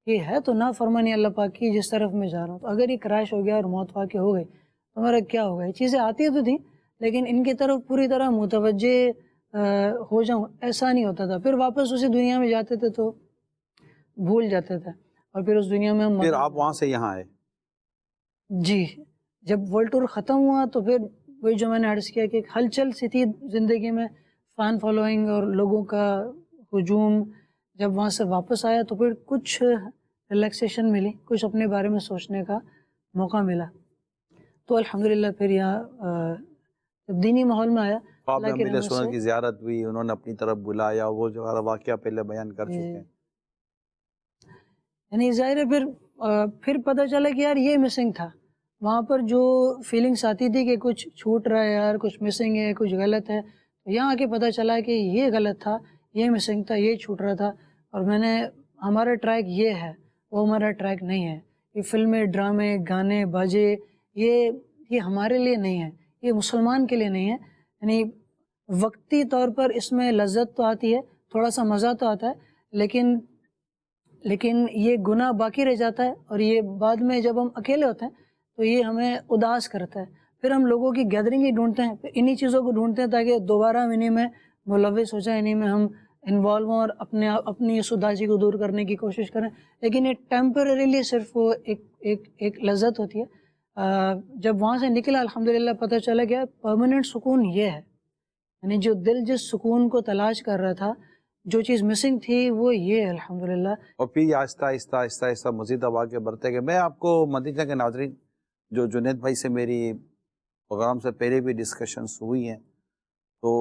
یہ ہے تو نافرمانی اللہ پاک کی جس طرف میں جا رہا ہوں, تو اگر یہ کریش ہو گیا اور موت واقع ہو گئی تو میرا کیا ہوگا. یہ چیزیں آتی تو تھیں لیکن ان کی طرف پوری طرح متوجہ ہو جاؤں ایسا نہیں ہوتا تھا. پھر واپس اسی دنیا میں جاتے تھے تو بھول جاتے تھے, اور پھر اس دنیا میں پھر آپ وہاں سے یہاں آئے. جی, جب ورلڈ ٹور ختم ہوا تو پھر وہی جو میں نے عرض کیا کہ ایک ہلچل سی تھی زندگی میں, فین فالوئنگ اور لوگوں کا ہجوم. جب وہاں سے واپس آیا تو پھر کچھ ریلیکسیشن ملی, کچھ اپنے بارے میں سوچنے کا موقع ملا. تو الحمدللہ پھر یہاں جب دینی ماحول میں آیا, اللہ کی رحمت سے کی زیارت ہوئی, انہوں نے اپنی طرف بلایا, وہ جو واقعہ پہلے بیان کر چکے ہیں. یعنی ظاہر ہے پھر پتہ چلا کہ یار یہ مسنگ تھا. وہاں پر جو فیلنگس آتی تھی کہ کچھ چھوٹ رہا ہے یار, کچھ مسنگ ہے, کچھ غلط ہے, تو یہاں آ کے پتہ چلا کہ یہ غلط تھا, یہ مسنگ تھا, یہ چھوٹ رہا تھا. اور میں نے ہمارا ٹریک یہ ہے, وہ ہمارا ٹریک نہیں ہے. یہ فلمیں, ڈرامے, گانے, باجے یہ ہمارے لیے نہیں ہے, یہ مسلمان کے لیے نہیں ہے. یعنی وقتی طور پر اس میں لذت تو آتی ہے, تھوڑا سا مزہ تو آتا ہے, لیکن یہ گناہ باقی رہ جاتا ہے, اور یہ بعد میں جب ہم اکیلے ہوتے ہیں تو یہ ہمیں اداس کرتا ہے. پھر ہم لوگوں کی گیدرنگ ہی ڈھونڈتے ہیں, انہی چیزوں کو ڈھونڈتے ہیں تاکہ دوبارہ ہم انہی میں ملوث ہو جائیں, انہی میں ہم انوالو ہوں اور اپنی اس اداسی کو دور کرنے کی کوشش کریں. لیکن یہ ٹیمپریریلی صرف وہ ایک لذت ہوتی ہے. جب وہاں سے نکلا الحمدللہ پتہ چلا گیا پرماننٹ سکون یہ ہے, یعنی جو دل جس سکون کو تلاش کر رہا تھا, جو چیز مسنگ تھی وہ یہ ہے الحمدللہ. اور پھر آہستہ آہستہ آہستہ آہستہ مزید اب آگے بڑھتے گئے. میں آپ کو مدینہ کے ناظرین, جو جنید بھائی سے میری پروگرام سے پہلے بھی ڈسکشنز ہوئی ہیں, تو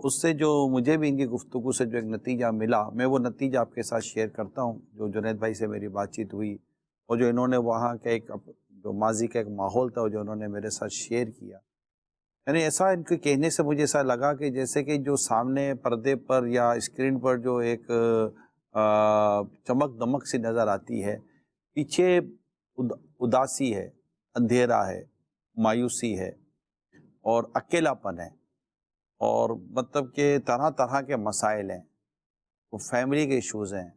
اس سے جو مجھے بھی ان کی گفتگو سے جو ایک نتیجہ ملا, میں وہ نتیجہ آپ کے ساتھ شیئر کرتا ہوں. جو جنید بھائی سے میری بات چیت ہوئی اور جو انہوں نے وہاں کا ایک جو ماضی کا ایک ماحول تھا جو انہوں نے میرے ساتھ شیئر کیا, یعنی ایسا ان کے کہنے سے مجھے ایسا لگا کہ جیسے کہ جو سامنے پردے پر یا اسکرین پر جو ایک چمک دمک سی نظر آتی ہے, پیچھے اداسی ہے, اندھیرا ہے, مایوسی ہے اور اکیلا پن ہے, اور مطلب کہ طرح طرح کے مسائل ہیں, وہ فیملی کے ایشوز ہیں.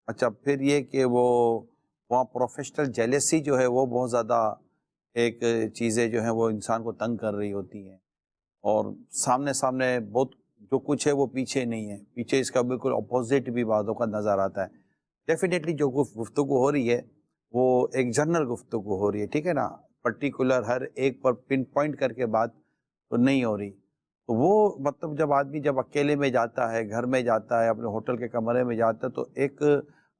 اچھا, پھر یہ کہ وہ وہاں پروفیشنل جیلیسی جو ہے وہ بہت زیادہ ایک چیزیں جو ہیں وہ انسان کو تنگ کر رہی ہوتی ہیں, اور سامنے بہت جو کچھ ہے وہ پیچھے نہیں ہے, پیچھے اس کا بالکل اپوزٹ بھی بعضوں کا نظر آتا ہے. ڈیفینیٹلی جو گفتگو ہو رہی ہے وہ ایک جنرل گفتگو ہو رہی ہے, ٹھیک ہے نا, پرٹیکولر ہر ایک پر پن پوائنٹ کر کے بات تو نہیں ہو رہی. تو وہ مطلب جب آدمی جب اکیلے میں جاتا ہے, گھر میں جاتا ہے, اپنے ہوٹل کے کمرے میں جاتا ہے, تو ایک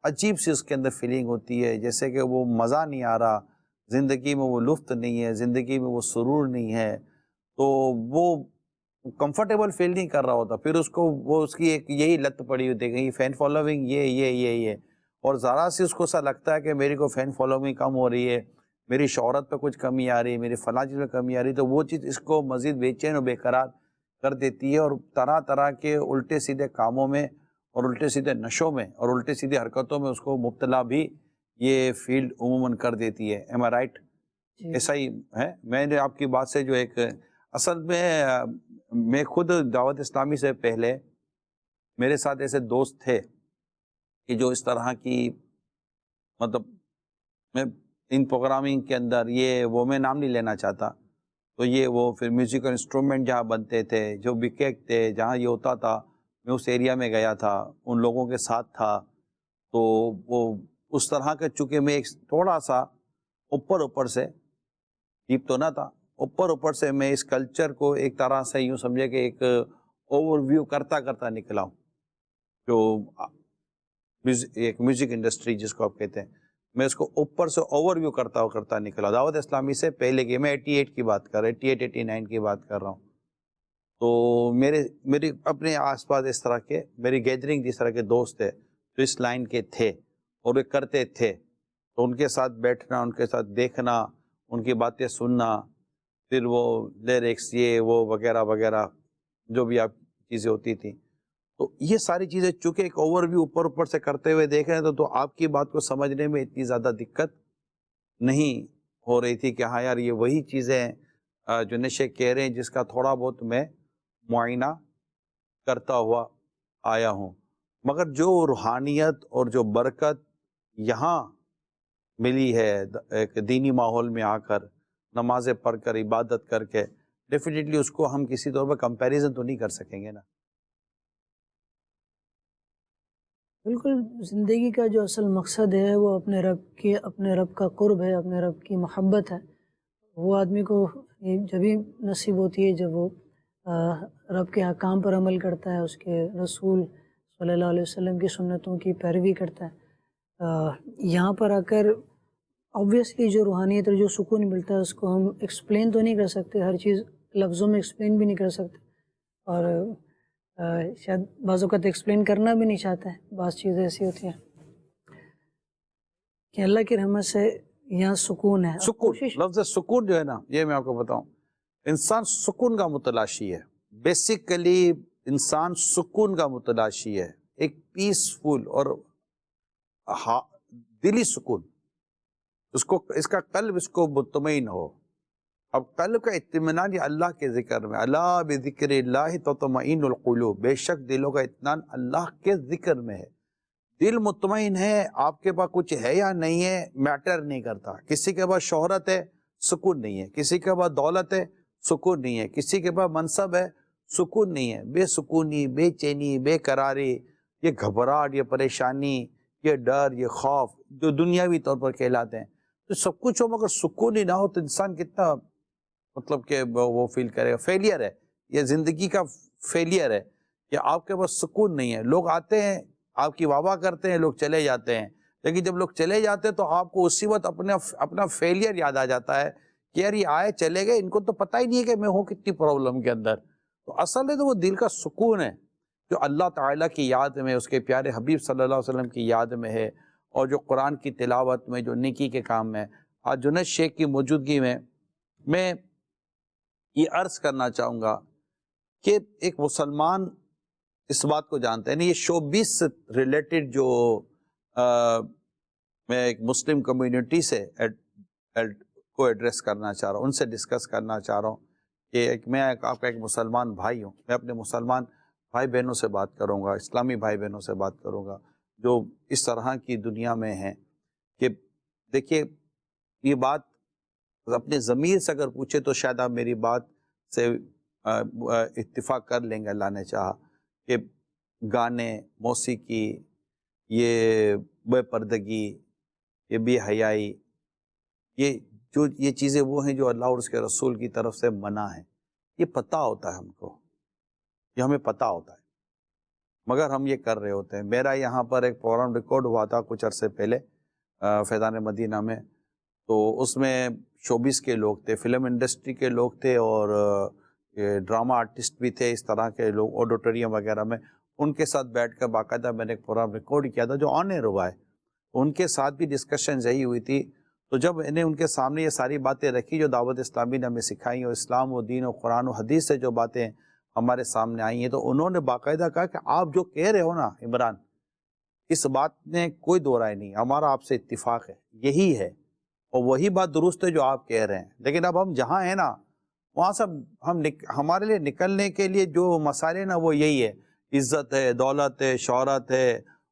عجیب سی اس کے اندر فیلنگ ہوتی ہے جیسے کہ وہ مزہ نہیں آ رہا, زندگی میں وہ لطف نہیں ہے, زندگی میں وہ سرور نہیں ہے, تو وہ کمفرٹیبل فیل نہیں کر رہا ہوتا. پھر اس کو وہ اس کی ایک یہی لت پڑی ہوتی ہے کہ فین فالوئنگ یہ اور ذرا سی اس کو ایسا لگتا ہے کہ میری کو فین فالوئنگ کم ہو رہی ہے, میری شہرت پہ کچھ کمی آ رہی ہے, میری فلاں چیز میں کمی آ رہی ہے, تو وہ چیز اس کو مزید بے چین اور بے قرار کر دیتی ہے, اور طرح طرح کے الٹے سیدھے کاموں میں اور الٹے سیدھے نشوں میں اور الٹے سیدھے حرکتوں میں اس کو مبتلا بھی یہ فیلڈ عموماً کر دیتی ہے. ایم آئی رائٹ؟ ایسا ہی ہے. میں نے آپ کی بات سے جو ایک اصل میں خود دعوت اسلامی سے پہلے میرے ساتھ ایسے دوست تھے کہ جو اس طرح کی مطلب میں ان پروگرامنگ کے اندر یہ وہ میں نام نہیں لینا چاہتا, تو یہ وہ پھر میوزیکل انسٹرومنٹ جہاں بنتے تھے, جو وکیٹ تھے, جہاں یہ ہوتا تھا, میں اس ایریا میں گیا تھا, ان لوگوں کے ساتھ تھا. تو وہ اس طرح کے چونکہ میں ایک تھوڑا سا اوپر سے ڈیپ تو نہ تھا، اوپر سے میں اس کلچر کو ایک طرح سے یوں سمجھے کہ ایک اوور ویو کرتا نکلا ہوں، جو ایک میوزک انڈسٹری جس کو آپ کہتے ہیں، میں اس کو اوپر سے اوور ویو کرتا نکلا. دعوت اسلامی سے پہلے کی، میں 88 کی بات کر رہا ہوں، 88 89 کی بات کر رہا ہوں. تو میری اپنے آس پاس اس طرح کے میری گیدرنگ اس طرح کے دوست تھے جو اس لائن کے تھے اور وہ کرتے تھے، تو ان کے ساتھ بیٹھنا، ان کے ساتھ دیکھنا، ان کی باتیں سننا، پھر وہ لیرکس یہ وہ وغیرہ وغیرہ جو بھی آپ چیزیں ہوتی تھیں، تو یہ ساری چیزیں چونکہ ایک اوور ویو اوپر سے کرتے ہوئے دیکھ رہے ہیں تو آپ کی بات کو سمجھنے میں اتنی زیادہ دقت نہیں ہو رہی تھی کہ ہاں یار یہ وہی چیزیں ہیں جو نشے کہہ رہے ہیں، جس کا تھوڑا بہت میں معائنہ کرتا ہوا آیا ہوں. مگر جو روحانیت اور جو برکت یہاں ملی ہے ایک دینی ماحول میں آ کر، نمازیں پڑھ کر، عبادت کر کے، ڈیفینیٹلی اس کو ہم کسی طور پر کمپیریزن تو نہیں کر سکیں گے نا. بالکل، زندگی کا جو اصل مقصد ہے وہ اپنے رب کا قرب ہے، اپنے رب کی محبت ہے. وہ آدمی کو جبھی نصیب ہوتی ہے جب وہ رب کے احکام پر عمل کرتا ہے، اس کے رسول صلی اللہ علیہ وسلم کی سنتوں کی پیروی کرتا ہے. یہاں پر آ کر آبویسلی جو روحانیت اور جو سکون ملتا ہے اس کو ہم ایکسپلین تو نہیں کر سکتے، ہر چیز لفظوں میں ایکسپلین بھی نہیں کر سکتے، اور شاید بعض اوقات ایکسپلین کرنا بھی نہیں چاہتے ہیں. بعض چیزیں ایسی ہوتی ہیں کہ اللہ کی رحمت سے یہاں سکون ہے. سکون، لفظ سکون جو ہے نا، یہ میں آپ کو بتاؤں، انسان سکون کا متلاشی ہے. بیسیکلی انسان سکون کا متلاشی ہے، ایک پیسفل اور دلی سکون. اس کا قلب اس کو مطمئن ہو. اب قلب کا اطمینان یہ اللہ کے ذکر میں، اللہ بذکر اللہ تطمئن القلوب، بے شک دلوں کا اطمینان اللہ کے ذکر میں ہے. دل مطمئن ہے، آپ کے پاس کچھ ہے یا نہیں ہے میٹر نہیں کرتا. کسی کے پاس شہرت ہے، سکون نہیں ہے. کسی کے پاس دولت ہے، سکون نہیں ہے. کسی کے پاس منصب ہے، سکون نہیں ہے. بے سکونی، بے چینی، بے قراری، یہ گھبراہٹ، یہ پریشانی، یہ ڈر، یہ خوف جو دنیاوی طور پر کہلاتے ہیں، تو سب کچھ ہو مگر سکون ہی نہ ہو تو انسان کتنا مطلب کہ وہ فیل کرے گا. فیلئر ہے یہ، زندگی کا فیلئر ہے کہ آپ کے پاس سکون نہیں ہے. لوگ آتے ہیں، آپ کی واہ واہ کرتے ہیں، لوگ چلے جاتے ہیں، لیکن جب لوگ چلے جاتے ہیں تو آپ کو اسی وقت اپنا فیلئر یاد آ جاتا ہے کہ یار یہ آئے چلے گئے، ان کو تو پتہ ہی نہیں ہے کہ میں ہوں کتنی پرابلم کے اندر. تو اصل میں تو وہ دل کا سکون ہے جو اللہ تعالیٰ کی یاد میں، اس کے پیارے حبیب صلی اللہ علیہ وسلم کی یاد میں ہے، اور جو قرآن کی تلاوت میں، جو نیکی کے کام میں. آج جنید شیخ کی موجودگی میں یہ عرض کرنا چاہوں گا کہ ایک مسلمان اس بات کو جانتا ہے نہیں. یہ شوبیس سے ریلیٹڈ جو میں ایک مسلم کمیونٹی سے کو ایڈریس کرنا چاہ رہا ہوں، ان سے ڈسکس کرنا چاہ رہا ہوں کہ میں آپ کا ایک مسلمان بھائی ہوں. میں اپنے مسلمان بھائی بہنوں سے بات کروں گا، اسلامی بھائی بہنوں سے بات کروں گا جو اس طرح کی دنیا میں ہیں کہ دیکھیے یہ بات اپنے ضمیر سے اگر پوچھے تو شاید آپ میری بات سے اتفاق کر لیں گے اللہ نے چاہا کہ گانے، موسیقی، یہ بے پردگی، یہ بے حیائی، یہ چیزیں وہ ہیں جو اللہ اور اس کے رسول کی طرف سے منع ہیں. یہ پتہ ہوتا ہے ہم کو، یہ ہمیں پتہ ہوتا ہے، مگر ہم یہ کر رہے ہوتے ہیں. میرا یہاں پر ایک پروگرام ریکارڈ ہوا تھا کچھ عرصے پہلے فیضان مدینہ میں، تو اس میں شوبیس کے لوگ تھے، فلم انڈسٹری کے لوگ تھے، اور ڈرامہ آرٹسٹ بھی تھے، اس طرح کے لوگ آڈیٹوریم وغیرہ میں. ان کے ساتھ بیٹھ کر باقاعدہ میں نے ایک پروگرام ریکارڈ کیا تھا جو آن ایئر ہوا ہے. ان کے ساتھ بھی ڈسکشن یہی ہوئی تھی. تو جب انہیں ان کے سامنے یہ ساری باتیں رکھی جو دعوت اسلامی نے ہمیں سکھائی، اور اسلام و دین و قرآن و حدیث سے جو باتیں ہمارے سامنے آئی ہیں، تو انہوں نے باقاعدہ کہا کہ آپ جو کہہ رہے ہو نا عمران، اس بات میں کوئی دو رائے نہیں، ہمارا آپ سے اتفاق ہے، یہی ہے، اور وہی بات درست ہے جو آپ کہہ رہے ہیں. لیکن اب ہم جہاں ہیں نا وہاں سے ہمارے لیے نکلنے کے لیے جو مسائل نا وہ یہی ہے، عزت ہے، دولت ہے، شہرت ہے،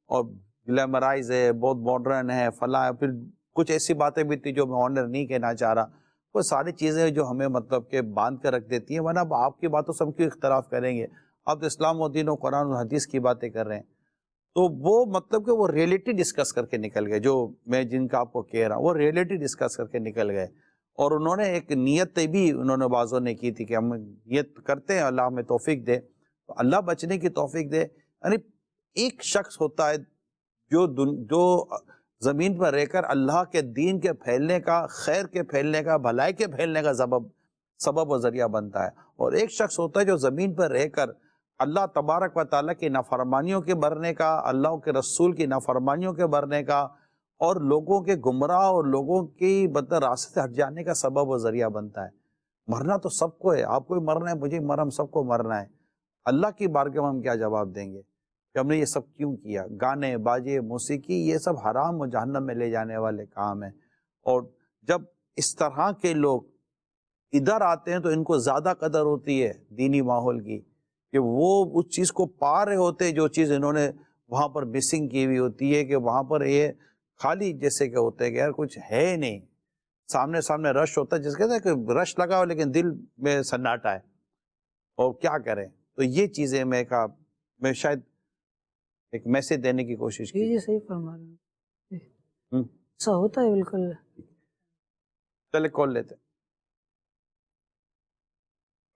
اور گلیمرائز ہے، بہت ماڈرن ہے، فلاں ہے. پھر کچھ ایسی باتیں بھی تھی جو میں آنر نہیں کہنا چاہ رہا. وہ ساری چیزیں جو ہمیں مطلب کہ باندھ کر رکھ دیتی ہیں. ورنہ اب آپ کی باتوں سے ہم کیوں اختلاف کریں گے؟ آپ تو اسلام و دین و قرآن و حدیث کی باتیں کر رہے ہیں. تو وہ مطلب کہ وہ ریئلٹی ڈسکس کر کے نکل گئے، جو میں جن کا آپ کو کہہ رہا ہوں وہ ریئلٹی ڈسکس کر کے نکل گئے. اور انہوں نے ایک نیت بھی انہوں نے بعضوں نے کی تھی کہ ہم نیت کرتے ہیں اللہ ہمیں توفیق دے، تو اللہ بچنے کی توفیق دے. یعنی ایک شخص ہوتا ہے جو زمین پر رہ کر اللہ کے دین کے پھیلنے کا، خیر کے پھیلنے کا، بھلائی کے پھیلنے کا سبب و ذریعہ بنتا ہے، اور ایک شخص ہوتا ہے جو زمین پر رہ کر اللہ تبارک و تعالیٰ کی نافرمانیوں کے برنے کا، اللہ کے رسول کی نافرمانیوں کے برنے کا، اور لوگوں کے گمراہ اور لوگوں کی راستے سے ہٹ جانے کا سبب و ذریعہ بنتا ہے. مرنا تو سب کو ہے، آپ کو بھی مرنا ہے، مجھے مرنا، ہم سب کو مرنا ہے. اللہ کی بارگاہ میں ہم کیا جواب دیں گے کہ ہم نے یہ سب کیوں کیا؟ گانے، باجے، موسیقی، یہ سب حرام و جہنم میں لے جانے والے کام ہیں. اور جب اس طرح کے لوگ ادھر آتے ہیں تو ان کو زیادہ قدر ہوتی ہے دینی ماحول کی، کہ وہ اس چیز کو پا رہے ہوتے جو چیز انہوں نے وہاں پر مسنگ کی ہوئی ہوتی ہے، کہ وہاں پر یہ خالی جیسے کہ ہوتے ہیں کہ یار کچھ ہے نہیں، سامنے رش ہوتا ہے، جس کہتے ہیں کہ رش لگا ہو لیکن دل میں سناٹا ہے، اور کیا کریں. تو یہ چیزیں میں شاید ایک میسج دینے کی کوشش کی. جی صحیح فرما رہے ہیں، ایسا ہوتا ہے بالکل. چلے کال لیتے.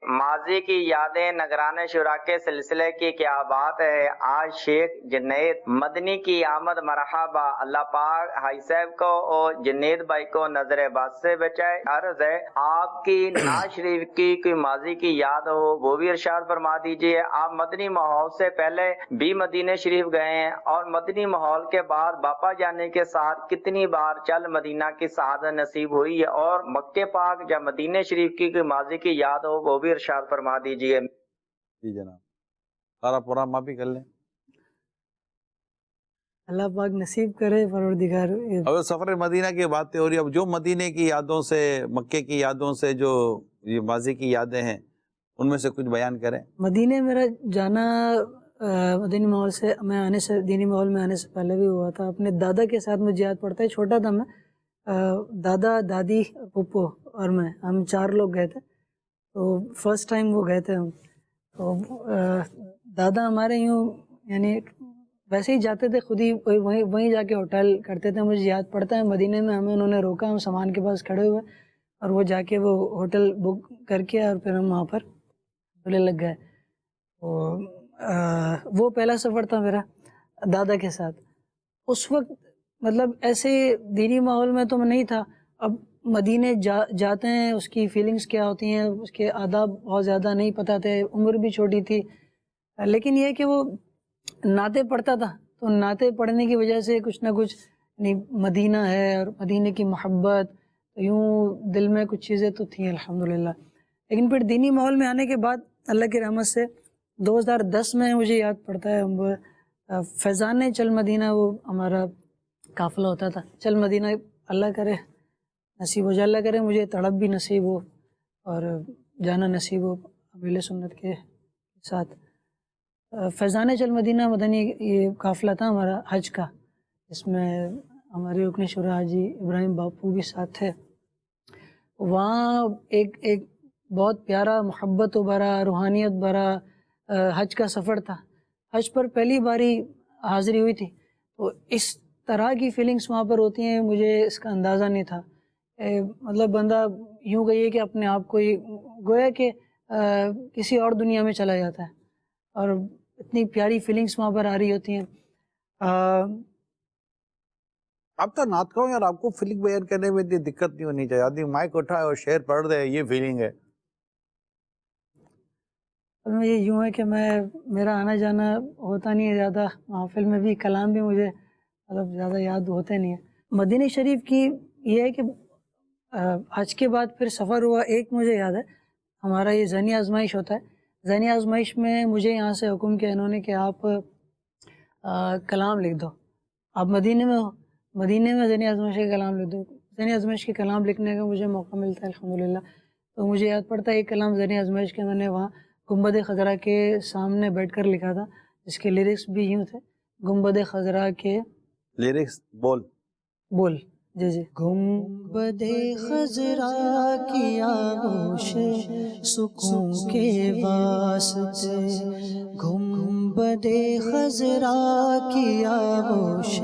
ماضی کی یادیں نگران شورا کے سلسلے کی کیا بات ہے. آج شیخ جنید مدنی کی آمد مرحبا. اللہ پاک ہائی صاحب کو اور جنید بھائی کو نظر بد سے بچائے. عرض ہے آپ کی ناز شریف کی کوئی ماضی کی یاد ہو وہ بھی ارشاد فرما دیجئے. آپ مدنی ماحول سے پہلے بھی مدینہ شریف گئے ہیں اور مدنی ماحول کے بعد باپا جانے کے ساتھ کتنی بار چل مدینہ کی سعادت نصیب ہوئی ہے، اور مکہ پاک یا مدینہ شریف کی کوئی ماضی کی یاد ہو وہ بھی ارشاد فرما دیجئے. جی جناب، سارا پورا معاف بھی کر لیں. اللہ پاک نصیب کرے پروردگار. اب سفر مدینہ کی باتیں ہو رہی، اب جو مدینے کی یادوں سے، مکے کی یادوں سے، جو یہ ماضی کی یادیں ہیں ان میں سے کچھ بیان کریں. مدینے میرا جانا مدینی ماحول سے، میں آنے سے، دینی ماحول میں آنے سے پہلے بھی ہوا تھا. اپنے دادا کے ساتھ مجھے یاد پڑتا ہے، چھوٹا تھا میں، دادا، دادی، پھپھو اور میں، ہم 4 لوگ گئے تھے. تو فرسٹ ٹائم وہ گئے تھے ہم. تو دادا ہمارے یوں یعنی ویسے ہی جاتے تھے، خود ہی وہیں جا کے ہوٹل کرتے تھے. مجھے یاد پڑتا ہے مدینے میں ہمیں انہوں نے روکا، ہم سامان کے پاس کھڑے ہوئے اور وہ جا کے وہ ہوٹل بک کر کے اور پھر ہم وہاں پر بولے لگ گئے. وہ پہلا سفر تھا میرا دادا کے ساتھ. اس وقت مطلب ایسے دینی ماحول میں تو میں نہیں تھا. اب مدینے جاتے ہیں، اس کی فیلنگز کیا ہوتی ہیں، اس کے آداب بہت زیادہ نہیں پتہ تھے، عمر بھی چھوٹی تھی. لیکن یہ کہ وہ نعتیں پڑھتا تھا، تو نعتیں پڑھنے کی وجہ سے کچھ نہ کچھ مدینہ ہے اور مدینے کی محبت، یوں دل میں کچھ چیزیں تو تھیں الحمدللہ. لیکن پھر دینی ماحول میں آنے کے بعد اللہ کی رحمت سے 2010 میں مجھے یاد پڑتا ہے، ہم فیضان چل مدینہ، وہ ہمارا قافلہ ہوتا تھا. چل مدینہ، اللہ کرے نصیب ہو جائے، اللہ کرے مجھے تڑپ بھی نصیب ہو اور جانا نصیب ہو اہل سنت کے ساتھ. فیضان چل مدینہ مدنی یہ قافلہ تھا ہمارا حج کا، اس میں ہمارے رکن شورا حاجی ابراہیم باپو بھی ساتھ تھے. وہاں ایک بہت پیارا، محبت و بھرا، روحانیت بھرا حج کا سفر تھا. حج پر پہلی باری حاضری ہوئی تھی، تو اس طرح کی فیلنگس وہاں پر ہوتی ہیں، مجھے اس کا اندازہ نہیں تھا. مطلب بندہ یوں کہیے کہ اپنے آپ کو یہ گویا کہ کسی اور دنیا میں چلا جاتا ہے، اور اتنی پیاری فیلنگس وہاں پر آ رہی ہوتی ہیں. آپ تو نعت کہو یار، آپ کو فیلنگ بیان کرنے میں اتنی دقت نہیں ہونی چاہیے. آدمی مائک اٹھائے اور شعر پڑھ دے، یہ فیلنگ ہے. یہ یوں ہے کہ میرا آنا جانا ہوتا نہیں ہے زیادہ محفل میں بھی، کلام بھی مجھے مطلب زیادہ یاد ہوتے نہیں ہیں. مدینہ شریف کی یہ ہے کہ حج کے بعد پھر سفر ہوا. ایک مجھے یاد ہے، ہمارا یہ ذہنی آزمائش ہوتا ہے. ذہنی آزمائش میں مجھے یہاں سے حکم کیا انہوں نے کہ آپ کلام لکھ دو. آپ مدینے میں ہو، مدینے میں ذہنی آزمائش کا کلام لکھ دو. ذہنی آزمائش کے کلام لکھنے کا مجھے موقع ملتا ہے الحمدللہ. تو مجھے یاد پڑتا ہے ایک کلام ذہنی آزمائش کے میں نے وہاں گنبد خضرا کے سامنے بیٹھ کر لکھا تھا، جس کے لیرکس بھی یوں تھے، گنبد خضرا کے لیرکس بول جی جی. گنبد خضرا کی آغوش سکون کے واسطے، گنبد خضرا کی آغوش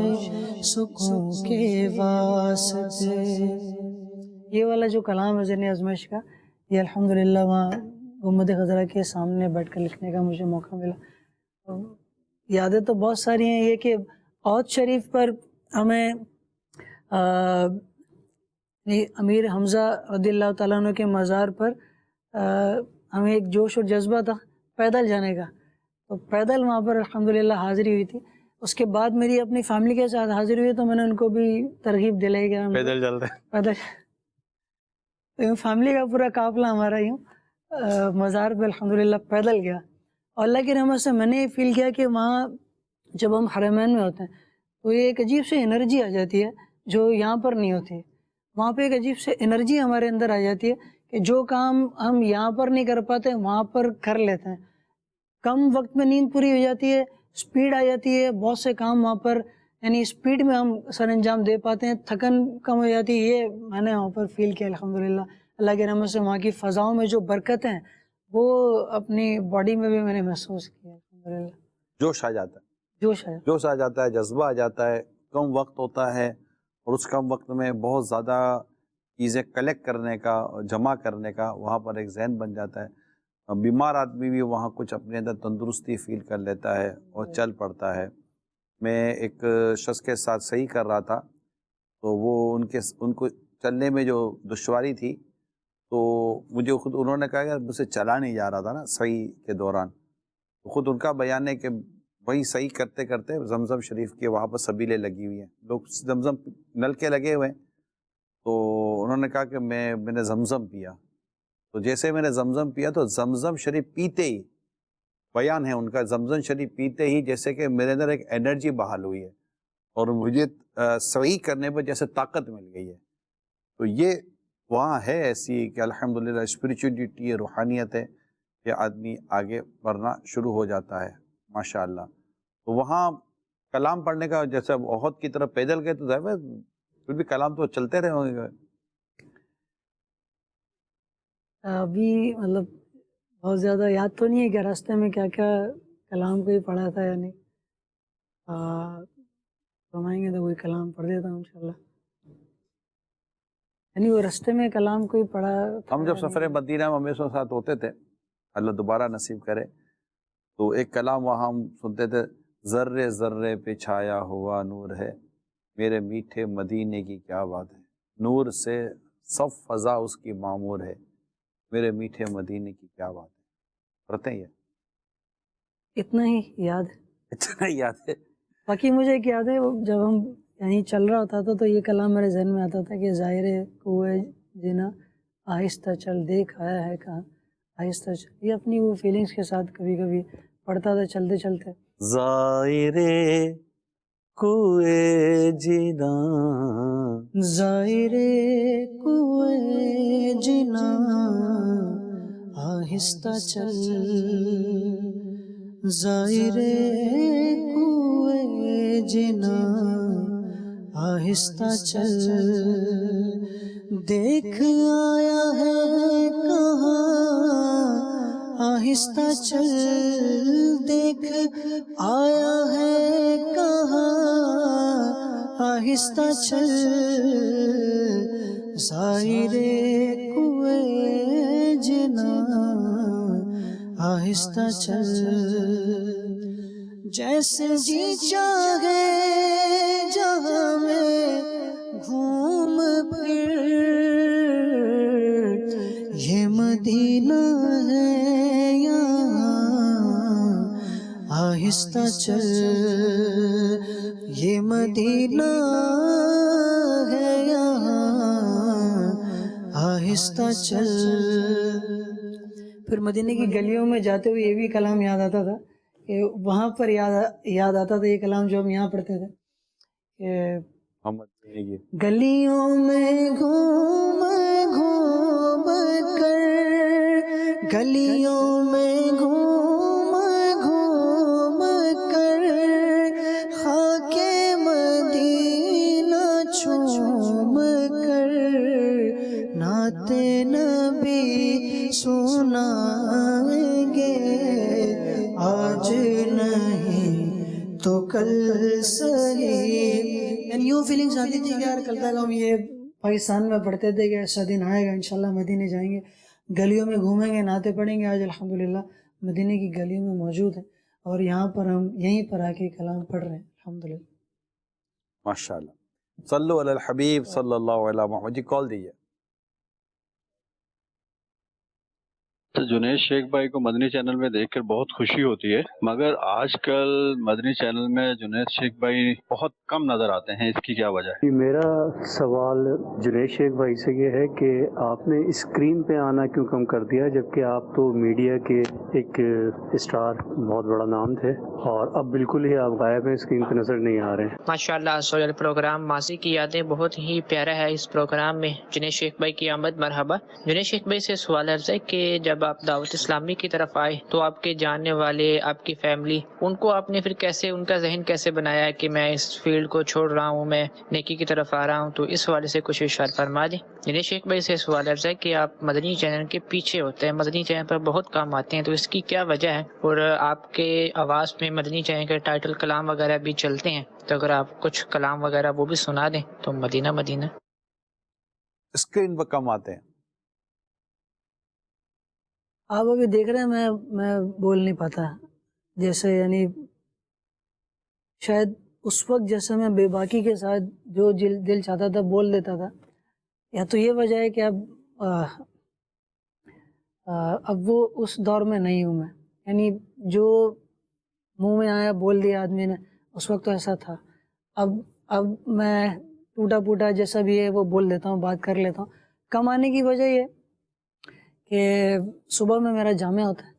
سکون کے واسطے، یہ والا جو کلام ہے ذہنی آزمائش کا، یہ الحمدللہ وہاں گنبد خضرا کے سامنے بیٹھ کر لکھنے کا مجھے موقع ملا۔ یادیں تو بہت ساری ہیں، یہ کہ عود شریف پر ہمیں امیر حمزہ رضی اللہ تعالیٰ عنہ کے مزار پر ہمیں ایک جوش اور جذبہ تھا پیدل جانے کا، تو پیدل وہاں پر الحمدللہ حاضری ہوئی تھی۔ اس کے بعد میری اپنی فیملی کے ساتھ حاضری ہوئی تو میں نے ان کو بھی ترغیب دلائی کہ پیدل چلتے ہیں، پیدل فیملی کا پورا قافلہ ہمارا یوں مزار پہ الحمدللہ پیدل گیا۔ اور اللہ کی رحمت سے میں نے فیل کیا کہ وہاں جب ہم حرمین میں ہوتے ہیں تو یہ ایک عجیب سی انرجی آ جاتی ہے جو یہاں پر نہیں ہوتی۔ وہاں پہ ایک عجیب سے انرجی ہمارے اندر آ جاتی ہے کہ جو کام ہم یہاں پر نہیں کر پاتے وہاں پر کر لیتے ہیں۔ کم وقت میں نیند پوری ہو جاتی ہے، سپیڈ آ جاتی ہے، بہت سے کام وہاں پر یعنی سپیڈ میں ہم سر انجام دے پاتے ہیں، تھکن کم ہو جاتی ہے۔ یہ میں نے وہاں پر فیل کیا الحمدللہ، اللہ کی رحمت سے وہاں کی فضاؤں میں جو برکتیں ہیں وہ اپنی باڈی میں بھی میں نے محسوس کیا الحمدللہ۔ جوش آ جاتا ہے، جوش آ جاتا ہے، جذبہ آ جاتا ہے، کم وقت ہوتا ہے اور اس کم وقت میں بہت زیادہ چیزیں کلیکٹ کرنے کا، جمع کرنے کا وہاں پر ایک ذہن بن جاتا ہے۔ بیمار آدمی بھی وہاں کچھ اپنے اندر تندرستی فیل کر لیتا ہے اور چل پڑتا ہے۔ میں ایک شخص کے ساتھ صحیح کر رہا تھا تو وہ ان کو چلنے میں جو دشواری تھی تو مجھے خود انہوں نے کہا کہ مجھ سے چلا نہیں جا رہا تھا نا صحیح کے دوران، خود ان کا بیان ہے کہ وہی صحیح کرتے کرتے زمزم شریف کے وہاں پر سبیلیں لگی ہوئی ہیں، لوگ زمزم نل کے لگے ہوئے ہیں، تو انہوں نے کہا کہ میں نے زمزم پیا، تو جیسے میں نے زمزم پیا تو زمزم شریف پیتے ہی بیان ہے ان کا، زمزم شریف پیتے ہی جیسے کہ میرے اندر ایک انرجی بحال ہوئی ہے اور مجھے صحیح کرنے پر جیسے طاقت مل گئی ہے۔ تو یہ وہاں ہے ایسی کہ الحمدللہ اسپریچولیٹی، روحانیت ہے کہ آدمی آگے بڑھنا شروع ہو جاتا ہے ماشاءاللہ۔ تو وہاں کلام پڑھنے کا جیسے احد کی طرف پیدل گئے تو ظاہر پھر بھی کلام تو چلتے رہے ہوں گے۔ ابھی مطلب بہت زیادہ یاد تو نہیں ہے کہ راستے میں کیا کیا کلام کوئی پڑھا تھا یا نہیں، فرمائیں گے تو کوئی کلام پڑھ دیتا ہوں انشاءاللہ۔ یعنی وہ راستے میں کلام کوئی پڑھا، ہم جب سفر مدینہ میں ہمیشہ ساتھ ہوتے تھے، اللہ دوبارہ نصیب کرے، تو ایک کلام وہاں ہم سنتے تھے، ذرے ذرے پہ چھایا ہوا نور ہے، میرے میٹھے مدینے کی کیا بات ہے، نور سے سب فضا اس کی معمور ہے، میرے میٹھے مدینے کی کیا بات ہے۔ پڑھتے ہیں یہ اتنا ہی یاد ہے، اتنا ہی یاد ہے۔ باقی مجھے ایک یاد ہے جب ہم یہیں چل رہا ہوتا تھا تو یہ کلام میرے ذہن میں آتا تھا کہ ظاہر کوئے جنا آہستہ چل، دیکھ آیا ہے کہاں آہستہ چل۔ یہ اپنی وہ فیلنگس کے ساتھ کبھی کبھی پڑھتا تھا چلتے چلتے۔ زائرے کوئے جنا، زائرے کوئے جنا آہستہ چل، زائرے کوئے جنا آہستہ چل، دیکھ آیا ہے کہاں آہستہ چل، دیکھ آیا ہے کہاں آہستہ چل، زائرے کوئے جنا آہستہ چل، جیسے جی چاہے جہاں میں گھوم پھر، یہ مدینہ ہے یہاں آہستہ چل، یہ مدینہ ہے یہاں آہستہ چل۔ پھر مدینے کی گلیوں میں جاتے ہوئے یہ بھی کلام یاد آتا تھا کہ وہاں پر یاد آتا تھا یہ کلام جو ہم یہاں پڑھتے تھے کہ گلیوں میں گھوم گھوم کر، گلیوں میں گھوم گھوم کر، خاک مدینہ چوم کر، نعت نبی سنائیں گے، آج نہیں تو کل صحیح۔ یعنی یوں فیلنگس آتی تھی کہ یار کل تک ہم یہ پاکستان میں پڑھتے تھے کہ ایسا دن آئے گا انشاءاللہ مدینے جائیں گے, گلیوں میں گھومیں گے, نعتیں پڑھیں گے. آج الحمدللہ مدینے کی گلیوں میں موجود ہیں اور یہاں پر ہم یہیں پر آ کے کلام پڑھ رہے ہیں الحمدللہ. ماشاءاللہ. صلو علی الحبیب صلی اللہ علیہ محمد. جی کال دیجیے. تو جنید شیخ بھائی کو مدنی چینل میں دیکھ کر بہت خوشی ہوتی ہے, مگر آج کل مدنی چینل میں جنید شیخ بھائی بہت کم نظر آتے ہیں, اس کی کیا وجہ ہے؟ میرا سوال جنید شیخ بھائی سے یہ ہے کہ آپ نے اسکرین پہ آنا کیوں کم کر دیا, جبکہ آپ تو میڈیا کے ایک اسٹار بہت بڑا نام تھے اور اب بالکل ہی آپ غائب ہیں, اسکرین پہ نظر نہیں آ رہے ہیں. ماشاءاللہ سویل پروگرام ماضی کی یادیں بہت ہی پیارا ہے. اس پروگرام میں جنید شیخ بھائی کی آمد مرحبا. جنید شیخ بھائی سے سوال عرض ہے کہ جب آپ دعوت اسلامی کی طرف آئے تو آپ کے جاننے والے, آپ کی فیملی, ان کو آپ نے پھر کیسے, ان کا ذہن کیسے بنایا کہ میں اس فیلڈ کو چھوڑ رہا ہوں, میں نیکی کی طرف آ رہا ہوں, تو اس حوالے سے کچھ ارشاد فرما دیں. جنید شیخ بھائی سے سوال عرض ہے کہ آپ مدنی چینل کے پیچھے ہوتے ہیں, مدنی چینل پر بہت کام آتے ہیں, تو اس کی کیا وجہ ہے؟ اور آپ کے آواز میں مدنی چینل کے ٹائٹل کلام وغیرہ بھی چلتے ہیں, تو اگر آپ کچھ کلام وغیرہ وہ بھی سنا دیں تو مدینہ مدینہ. اسکرین پر کم آتے ہیں. آپ ابھی دیکھ رہے ہیں میں بول نہیں پاتا, جیسے یعنی شاید اس وقت جیسے میں بے باکی کے ساتھ جو دل چاہتا تھا بول دیتا تھا, یا تو یہ وجہ ہے کہ اب وہ اس دور میں نہیں ہوں میں, یعنی جو منہ میں آیا بول دیا آدمی نے, اس وقت تو ایسا تھا. اب میں ٹوٹا پوٹا جیسا بھی ہے وہ بول دیتا ہوں, بات کر لیتا ہوں. کم آنے کی وجہ یہ کہ صبح میں میرا جامعہ ہوتا ہے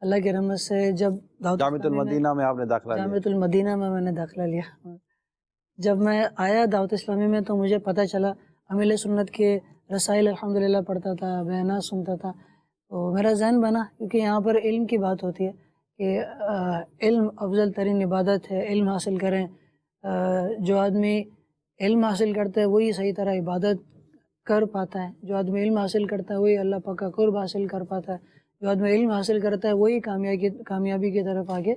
اللہ کی رحمت سے. جب جامعۃ المدینہ میں آپ نے داخلہ لیا؟ جامعۃ المدینہ میں نے داخلہ لیا. جب میں آیا دعوت اسلامی میں تو مجھے پتہ چلا, امیل سنت کے رسائل الحمدللہ پڑھتا تھا, بیانات سنتا تھا, تو میرا ذہن بنا, کیونکہ یہاں پر علم کی بات ہوتی ہے کہ علم افضل ترین عبادت ہے, علم حاصل کریں. جو آدمی علم حاصل کرتا ہے وہی صحیح طرح عبادت کر پاتا ہے, جو آدمی علم حاصل کرتا ہے وہی اللہ پاک کا قرب حاصل کر پاتا ہے, جو آدمی علم حاصل کرتا ہے وہی کامیابی کی طرف آگے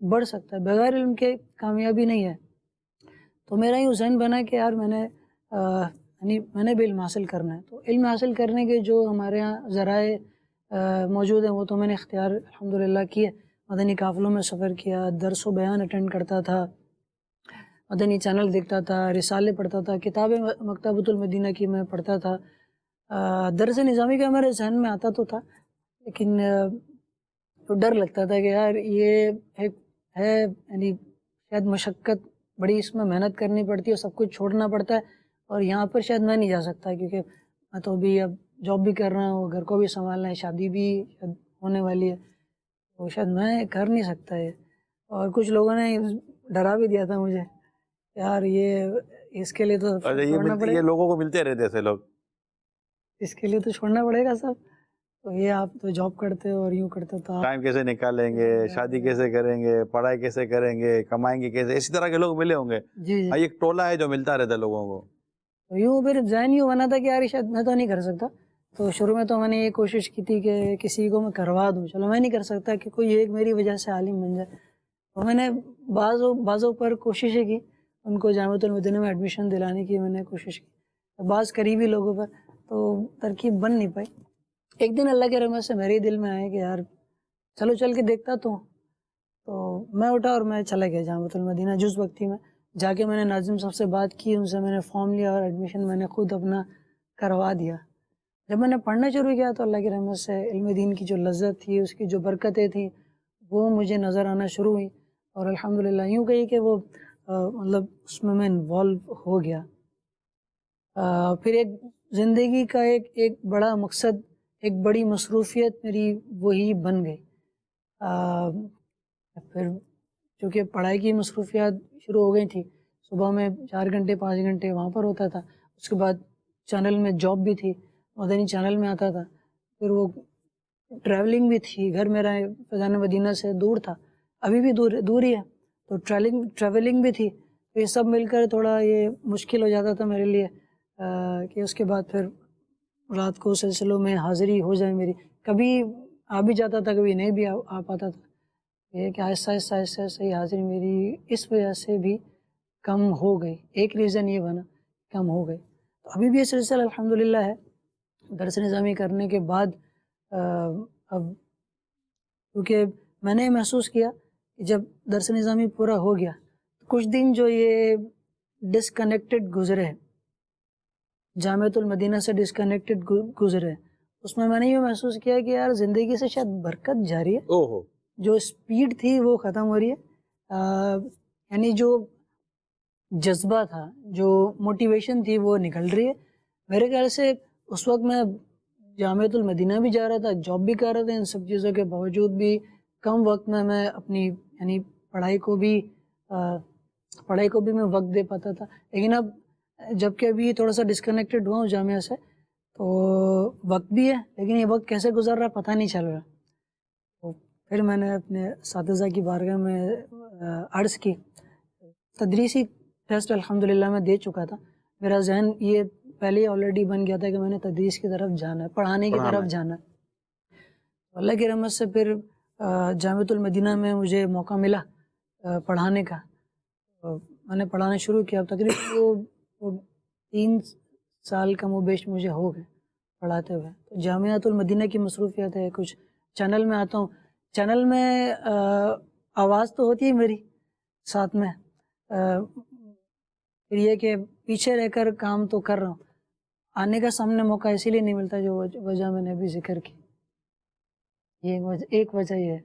بڑھ سکتا ہے, بغیر علم کے کامیابی نہیں ہے. تو میرا یوں ذہن بنا کہ یار میں نے بھی علم حاصل کرنا ہے. تو علم حاصل کرنے کے جو ہمارے یہاں ذرائع موجود ہیں وہ تو میں نے اختیار الحمدللہ کیے. مدنی قافلوں میں سفر کیا, درس و بیان اٹینڈ کرتا تھا, مدنی چینل دیکھتا تھا, رسالے پڑھتا تھا, کتابیں مکتبۃ المدینہ کی میں پڑھتا تھا. درس نظامی کا میرے ذہن میں آتا تو تھا, لیکن تو ڈر لگتا تھا کہ یار یہ ایک ہے, یعنی شاید مشقت بڑی, اس میں محنت کرنی پڑتی ہے, سب کچھ چھوڑنا پڑتا ہے, اور یہاں پر شاید میں نہیں جا سکتا کیونکہ میں تو ابھی اب جاب بھی کر رہا ہوں, گھر کو بھی سنبھالنا ہے, شادی بھی ہونے والی ہے, تو شاید میں کر نہیں سکتا یہ. اور کچھ لوگوں نے ڈرا بھی دیا تھا مجھے, یار یہ اس کے لیے تو چھوڑنا پڑے گا, یہ لوگوں کو ملتے رہتے ایسے لوگ, اس کے لیے تو چھوڑنا پڑے گا سب, تو یہ آپ تو جاب کرتے ہو اور یوں کرتے ہو, تو ٹائم کیسے نکالیں گے, شادی کیسے کریں گے, پڑھائی کیسے کریں گے, کمائیں گے کیسے, اسی طرح کے لوگ ملے ہوں گے. جی جی ایک ٹولہ ہے جو ملتا رہتا ہے لوگوں کو. تو یوں پھر ذہن یوں بنا تھا کہ یار شاید میں تو نہیں کر سکتا. تو شروع میں تو میں نے یہ کوشش کی تھی کہ کسی کو میں کروا دوں, چلو میں نہیں کر سکتا کہ کوئی ایک میری وجہ سے عالم بن جائے. تو میں نے بعضوں پر کوششیں کی, ان کو جامعۃ المدینہ میں ایڈمیشن دلانے کی میں نے کوشش کی, بعض قریبی لوگوں پر, تو ترکیب بن نہیں پائی. ایک دن اللہ کے رحمت سے میرے دل میں آیا کہ یار چلو چل کے دیکھتا تو میں اٹھا اور میں چلا گیا جامعۃ المدینہ. جز وقتی میں جا کے میں نے ناظم صاحب سے بات کی, ان سے میں نے فارم لیا اور ایڈمیشن میں نے خود اپنا کروا دیا. جب میں نے پڑھنا شروع کیا تو اللہ کی رحمت سے علم دین کی جو لذت تھی, اس کی جو برکتیں تھیں, وہ مجھے نظر آنا شروع ہوئی, اور الحمدللہ یوں کہی کہ وہ مطلب اس میں انوالو ہو گیا. پھر ایک زندگی کا ایک بڑا مقصد, ایک بڑی مصروفیت میری وہی بن گئی. پھر چونکہ پڑھائی کی مصروفیات شروع ہو گئی تھی, صبح میں 4 گھنٹے 5 گھنٹے وہاں پر ہوتا تھا, اس کے بعد چینل میں جاب بھی تھی, مدنی چینل میں آتا تھا, پھر وہ ٹریولنگ بھی تھی, گھر میرا فیضان مدینہ سے دور تھا, ابھی بھی دور ہی ہے, تو ٹریولنگ بھی تھی. یہ سب مل کر تھوڑا یہ مشکل ہو جاتا تھا میرے لیے کہ اس کے بعد پھر رات کو سلسلوں میں حاضری ہو جائے میری. کبھی آ بھی جاتا تھا, کبھی نہیں بھی آ پاتا تھا. یہ کہ آہستہ آہستہ یہ حاضری میری اس وجہ سے بھی کم ہو گئی. ایک ریزن یہ بنا, کم ہو گئی. تو ابھی بھی یہ سلسلہ الحمدللہ ہے. درس نظامی کرنے کے بعد اب کیونکہ میں نے محسوس کیا کہ جب درس نظامی پورا ہو گیا کچھ دن جو یہ ڈسکنیکٹڈ گزرے، جامعۃ المدینہ سے ڈسکنیکٹڈ گزرے، اس میں نے یہ محسوس کیا کہ یار زندگی سے شاید برکت جاری ہے. جو اسپیڈ تھی وہ ختم ہو رہی ہے، یعنی جو جذبہ تھا، جو موٹیویشن تھی وہ نکل رہی ہے. میرے خیال سے اس وقت میں جامعۃ المدینہ بھی جا رہا تھا، جاب بھی کر رہا تھا، ان سب چیزوں کے باوجود بھی کم وقت میں اپنی یعنی پڑھائی کو بھی میں وقت دے پاتا تھا. لیکن اب جب کہ ابھی تھوڑا سا ڈسکنیکٹڈ ہوا ہوں جامعہ سے تو وقت بھی ہے، لیکن یہ وقت کیسے گزر رہا پتہ نہیں چل رہا. تو پھر میں نے اپنے اساتذہ کی بارگاہ میں عرض کی. تدریسی ٹیسٹ الحمدللہ میں دے چکا تھا، میرا ذہن یہ پہلے ہی آلریڈی بن گیا تھا کہ میں نے تدریس کی طرف جانا ہے، پڑھانے کی طرف جانا ہے. اللہ کی رحمت سے پھر جامعۃ المدینہ میں مجھے موقع ملا پڑھانے کا. میں نے پڑھانا شروع کیا. اب تقریباً وہ 3 سال کم و بیش مجھے ہو گئے پڑھاتے ہوئے. تو جامعۃ المدینہ کی مصروفیت ہے، کچھ چینل میں آتا ہوں، چینل میں آواز تو ہوتی ہے میری ساتھ میں، پھر یہ کہ پیچھے رہ کر کام تو کر رہا ہوں. آنے کا سامنے موقع اسی لیے نہیں ملتا جو وجہ میں نے ابھی ذکر کی. یہ ایک وجہ یہ ہے.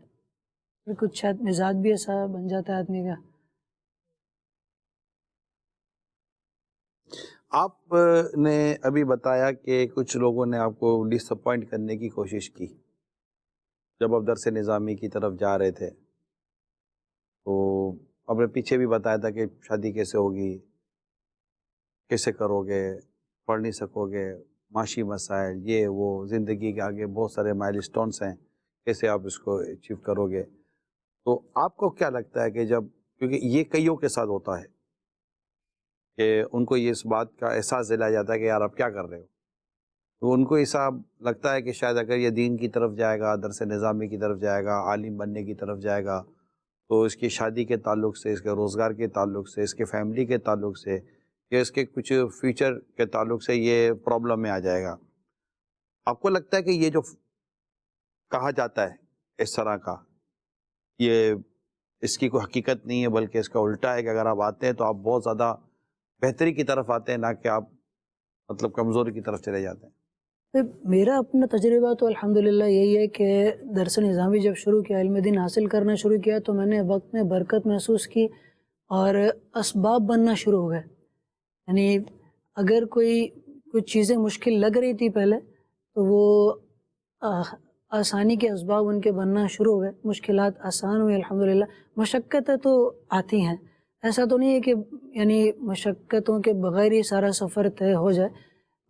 پھر کچھ شاید مزاج بھی ایسا بن جاتا ہے آدمی کا. آپ نے ابھی بتایا کہ کچھ لوگوں نے آپ کو ڈس اپوائنٹ کرنے کی کوشش کی جب آپ درس نظامی کی طرف جا رہے تھے. تو آپ نے پیچھے بھی بتایا تھا کہ شادی کیسے ہوگی، کیسے کرو گے، پڑھ نہیں سکو گے، معاشی مسائل، یہ وہ، زندگی کے آگے بہت سارے مائل سٹونز ہیں، کیسے آپ اس کو اچیو کرو گے. تو آپ کو کیا لگتا ہے کہ جب، کیونکہ یہ کئیوں کے ساتھ ہوتا ہے کہ ان کو یہ اس بات کا احساس دلایا جاتا ہے کہ یار آپ کیا کر رہے ہو، تو ان کو ایسا لگتا ہے کہ شاید اگر یہ دین کی طرف جائے گا، درس نظامی کی طرف جائے گا، عالم بننے کی طرف جائے گا، تو اس کی شادی کے تعلق سے، اس کے روزگار کے تعلق سے، اس کے فیملی کے تعلق سے، یا اس کے کچھ فیوچر کے تعلق سے یہ پرابلم میں آ جائے گا. آپ کو لگتا ہے کہ یہ جو کہا جاتا ہے اس طرح کا، یہ اس کی کوئی حقیقت نہیں ہے، بلکہ اس کا الٹا ہے کہ اگر آپ آتے ہیں تو آپ بہت زیادہ بہتری کی طرف آتے ہیں، نہ کہ آپ مطلب کمزوری کی طرف چلے جاتے ہیں؟ میرا اپنا تجربہ تو الحمدللہ یہی ہے کہ درس نظامی جب شروع کیا، علم دین حاصل کرنا شروع کیا، تو میں نے وقت میں برکت محسوس کی اور اسباب بننا شروع ہو گئے. یعنی اگر کچھ چیزیں مشکل لگ رہی تھی پہلے، تو وہ آسانی کے اسباب ان کے بننا شروع ہو گئے. مشکلات آسان ہوئی الحمدللہ. مشقتیں تو آتی ہیں، ایسا تو نہیں ہے کہ یعنی مشقتوں کے بغیر ہی سارا سفر طے ہو جائے.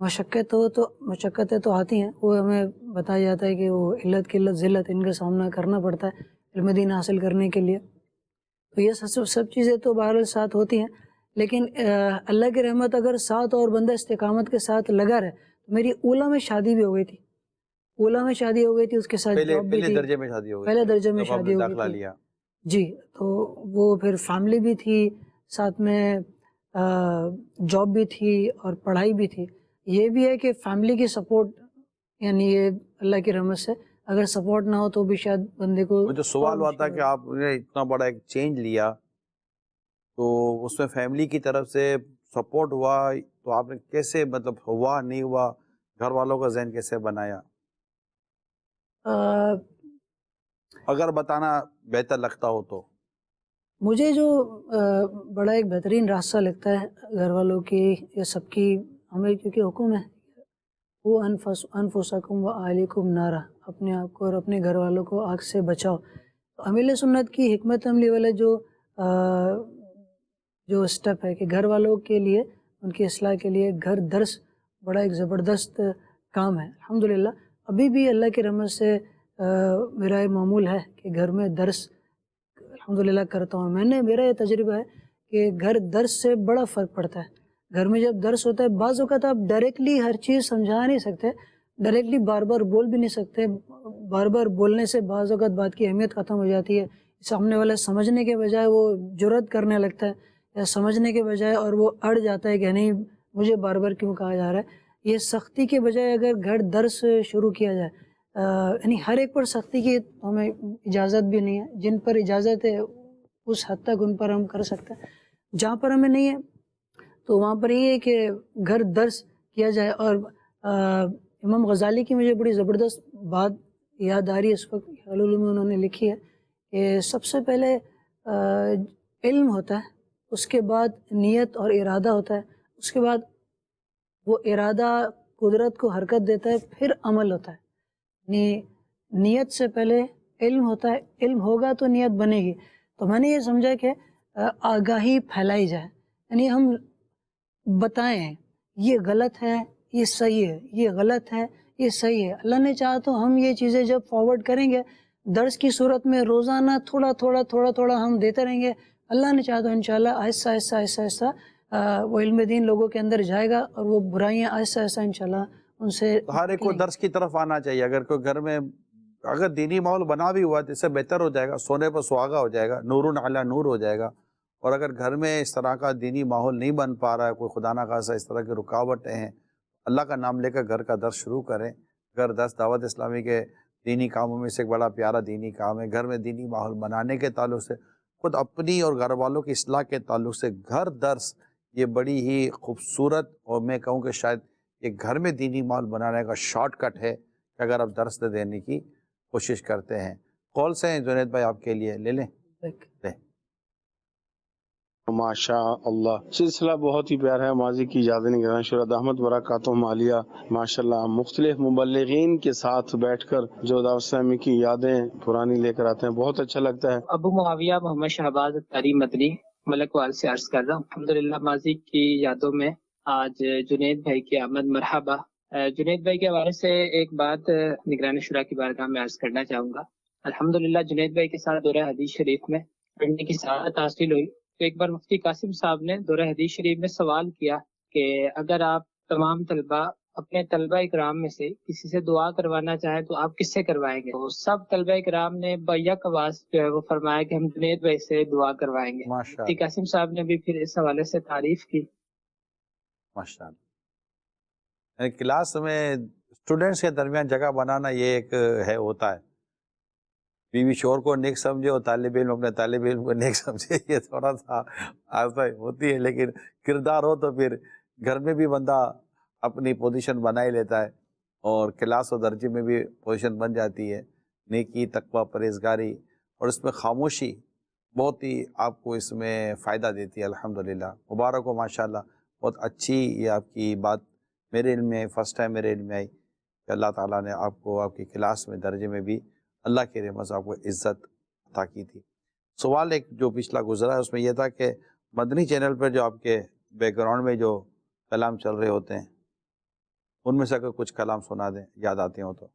مشقتیں تو آتی ہیں، وہ ہمیں بتایا جاتا ہے کہ وہ علت قلت ذلت ان کا سامنا کرنا پڑتا ہے علم دین حاصل کرنے کے لیے. تو یہ سب چیزیں تو بہرحال ساتھ ہوتی ہیں، لیکن اللہ کی رحمت اگر ساتھ اور بندہ استقامت کے ساتھ لگا رہے. تو میری اولا میں شادی بھی ہو گئی تھی، اس کے ساتھ جاب بھی تھی. پہلے درجے میں شادی ہو گئی، پہلے درجے میں شادی ہو گئی تھی جی. تو وہ پھر فیملی بھی تھی، ساتھ میں جاب بھی تھی اور پڑھائی بھی تھی. یہ بھی ہے کہ فیملی کی سپورٹ، یعنی یہ اللہ کی رحمت سے اگر سپورٹ نہ ہو تو بھی شاید بندے کو جو سوال ہوا تھا کہ آپ نے اتنا بڑا ایک چینج لیا، تو اس میں فیملی کی طرف سے سپورٹ ہوا، تو آپ نے کیسے، مطلب ہوا نہیں ہوا، گھر والوں کا ذہن کیسے بنایا؟ اگر بتانا بہتر لگتا ہو تو. مجھے جو بڑا ایک بہترین راستہ لگتا ہے گھر والوں کی یا سب کی، ہمیں کیونکہ حکم ہے وہ انفسکم و اہلیکم نارا، اپنے آپ کو اور اپنے گھر والوں کو آگ سے بچاؤ. امیل سنت کی حکمت عملی والا جو اسٹیپ ہے کہ گھر والوں کے لیے، ان کی اصلاح کے لیے گھر درس بڑا ایک زبردست کام ہے. الحمدللہ ابھی بھی اللہ کی رحمت سے میرا یہ معمول ہے کہ گھر میں درس الحمدللہ کرتا ہوں. میرا یہ تجربہ ہے کہ گھر درس سے بڑا فرق پڑتا ہے. گھر میں جب درس ہوتا ہے، بعض اوقات آپ ڈائریکٹلی ہر چیز سمجھا نہیں سکتے، ڈائریکٹلی بار بار بول بھی نہیں سکتے. بار بار بولنے سے بعض اوقات بات کی اہمیت ختم ہو جاتی ہے. سامنے والا سمجھنے کے بجائے وہ جرأت کرنے لگتا ہے، یا سمجھنے کے بجائے اور وہ اڑ جاتا ہے کہ نہیں مجھے بار بار کیوں کہا جا رہا ہے. یہ سختی کے بجائے اگر گھر درس شروع کیا جائے، یعنی ہر ایک پر سختی کی ہمیں اجازت بھی نہیں ہے. جن پر اجازت ہے اس حد تک ان پر ہم کر سکتے ہیں. جہاں پر ہمیں نہیں ہے تو وہاں پر یہ ہے کہ گھر درس کیا جائے. اور امام غزالی کی مجھے بڑی زبردست بات یاد آ رہی ہے اس وقت، حلول میں انہوں نے لکھی ہے کہ سب سے پہلے علم ہوتا ہے، اس کے بعد نیت اور ارادہ ہوتا ہے، اس کے بعد وہ ارادہ قدرت کو حرکت دیتا ہے، پھر عمل ہوتا ہے. نیت سے پہلے علم ہوتا ہے، علم ہوگا تو نیت بنے گی. تو میں نے یہ سمجھا کہ آگاہی پھیلائی جائے، یعنی ہم بتائیں یہ غلط ہے، یہ صحیح ہے، یہ غلط ہے، یہ صحیح ہے. اللہ نے چاہا تو ہم یہ چیزیں جب فارورڈ کریں گے درس کی صورت میں روزانہ تھوڑا تھوڑا ہم دیتے رہیں گے. اللہ نے چاہا تو انشاءاللہ آہستہ آہستہ وہ علم دین لوگوں کے اندر جائے گا اور وہ برائیاں آہستہ آہستہ انشاءاللہ ان سے ہر ایک کو درس کی طرف آنا چاہیے. اگر کوئی گھر میں اگر دینی ماحول بنا بھی ہوا تو اس سے بہتر ہو جائے گا، سونے پر سہاگا ہو جائے گا، نور علی نور ہو جائے گا. اور اگر گھر میں اس طرح کا دینی ماحول نہیں بن پا رہا ہے، کوئی خدا نخواستہ اس طرح کی رکاوٹیں ہیں، اللہ کا نام لے کر گھر کا درس شروع کریں. گھر درس دعوت اسلامی کے دینی کاموں میں سے ایک بڑا پیارا دینی کام ہے. گھر میں دینی ماحول بنانے کے تعلق سے، خود اپنی اور گھر والوں کی اصلاح کے تعلق سے گھر درس یہ بڑی ہی خوبصورت، اور میں کہوں کہ شاید یہ گھر میں دینی ماحول بنانے کا شارٹ کٹ ہے کہ اگر آپ درس دینے کی کوشش کرتے ہیں. کال سے ہیں جنید بھائی آپ کے لیے، لے لیں. ماشاء اللہ سلسلہ بہت ہی پیارا ہے. ماضی کی یادیں نگران شورا دامت برکاتہم عالیہ ماشاء اللہ مختلف مبلغین کے ساتھ بیٹھ کر جو دعوت اسلامی کی یادیں پرانی لے کر آتے ہیں، بہت اچھا لگتا ہے. ابو معاویہ محمد شہباز اتاری مدنی ملک وال سے عرض کر رہا ہوں. الحمدللہ ماضی کی یادوں میں آج جنید بھائی کی آمد مرحبا. جنید بھائی کے حوالے سے ایک بات نگران شورا کی بارگاہ میں عرض کرنا چاہوں گا. الحمدللہ جنید بھائی کے ساتھ دورہ حدیث شریف میں پڑھنے کی سعادت حاصل ہوئی. تو ایک بار مفتی قاسم صاحب نے دورہ حدیث شریف میں سوال کیا کہ اگر آپ تمام طلبہ اپنے طلبہ اکرام میں سے کسی سے دعا کروانا چاہیں تو آپ کس سے کروائیں گے؟ تو سب طلبہ اکرام نے بیک آواز جو ہے وہ فرمایا کہ ہم جنید بھائی سے دعا کروائیں گے. مفتی قاسم صاحب نے بھی پھر اس حوالے سے تعریف کی. ماشاءاللہ. کلاس میں اسٹوڈنٹس کے درمیان جگہ بنانا یہ ایک ہے ہوتا ہے. بیوی شور کو نیک سمجھے اور طالب علم اپنے طالب علم کو نیک سمجھے، یہ تھوڑا سا ایسا ہوتی ہے. لیکن کردار ہو تو پھر گھر میں بھی بندہ اپنی پوزیشن بنا ہی لیتا ہے، اور کلاس و درجے میں بھی پوزیشن بن جاتی ہے. نیکی، تقوی، پرہیزگاری اور اس میں خاموشی بہت ہی آپ کو اس میں فائدہ دیتی ہے. الحمدللہ مبارک ہو ماشاءاللہ. بہت اچھی یہ آپ کی بات میرے علم میں فرسٹ ٹائم میرے علم میں آئی کہ اللہ تعالیٰ نے آپ کو آپ کی کلاس میں درجے میں بھی اللہ کے رحمت سے آپ کو عزت عطا کی تھی. سوال ایک جو پچھلا گزرا ہے اس میں یہ تھا کہ مدنی چینل پر جو آپ کے بیک گراؤنڈ میں جو کلام چل رہے ہوتے ہیں ان میں سے اگر کچھ کلام سنا دیں یاد آتے ہوں تو.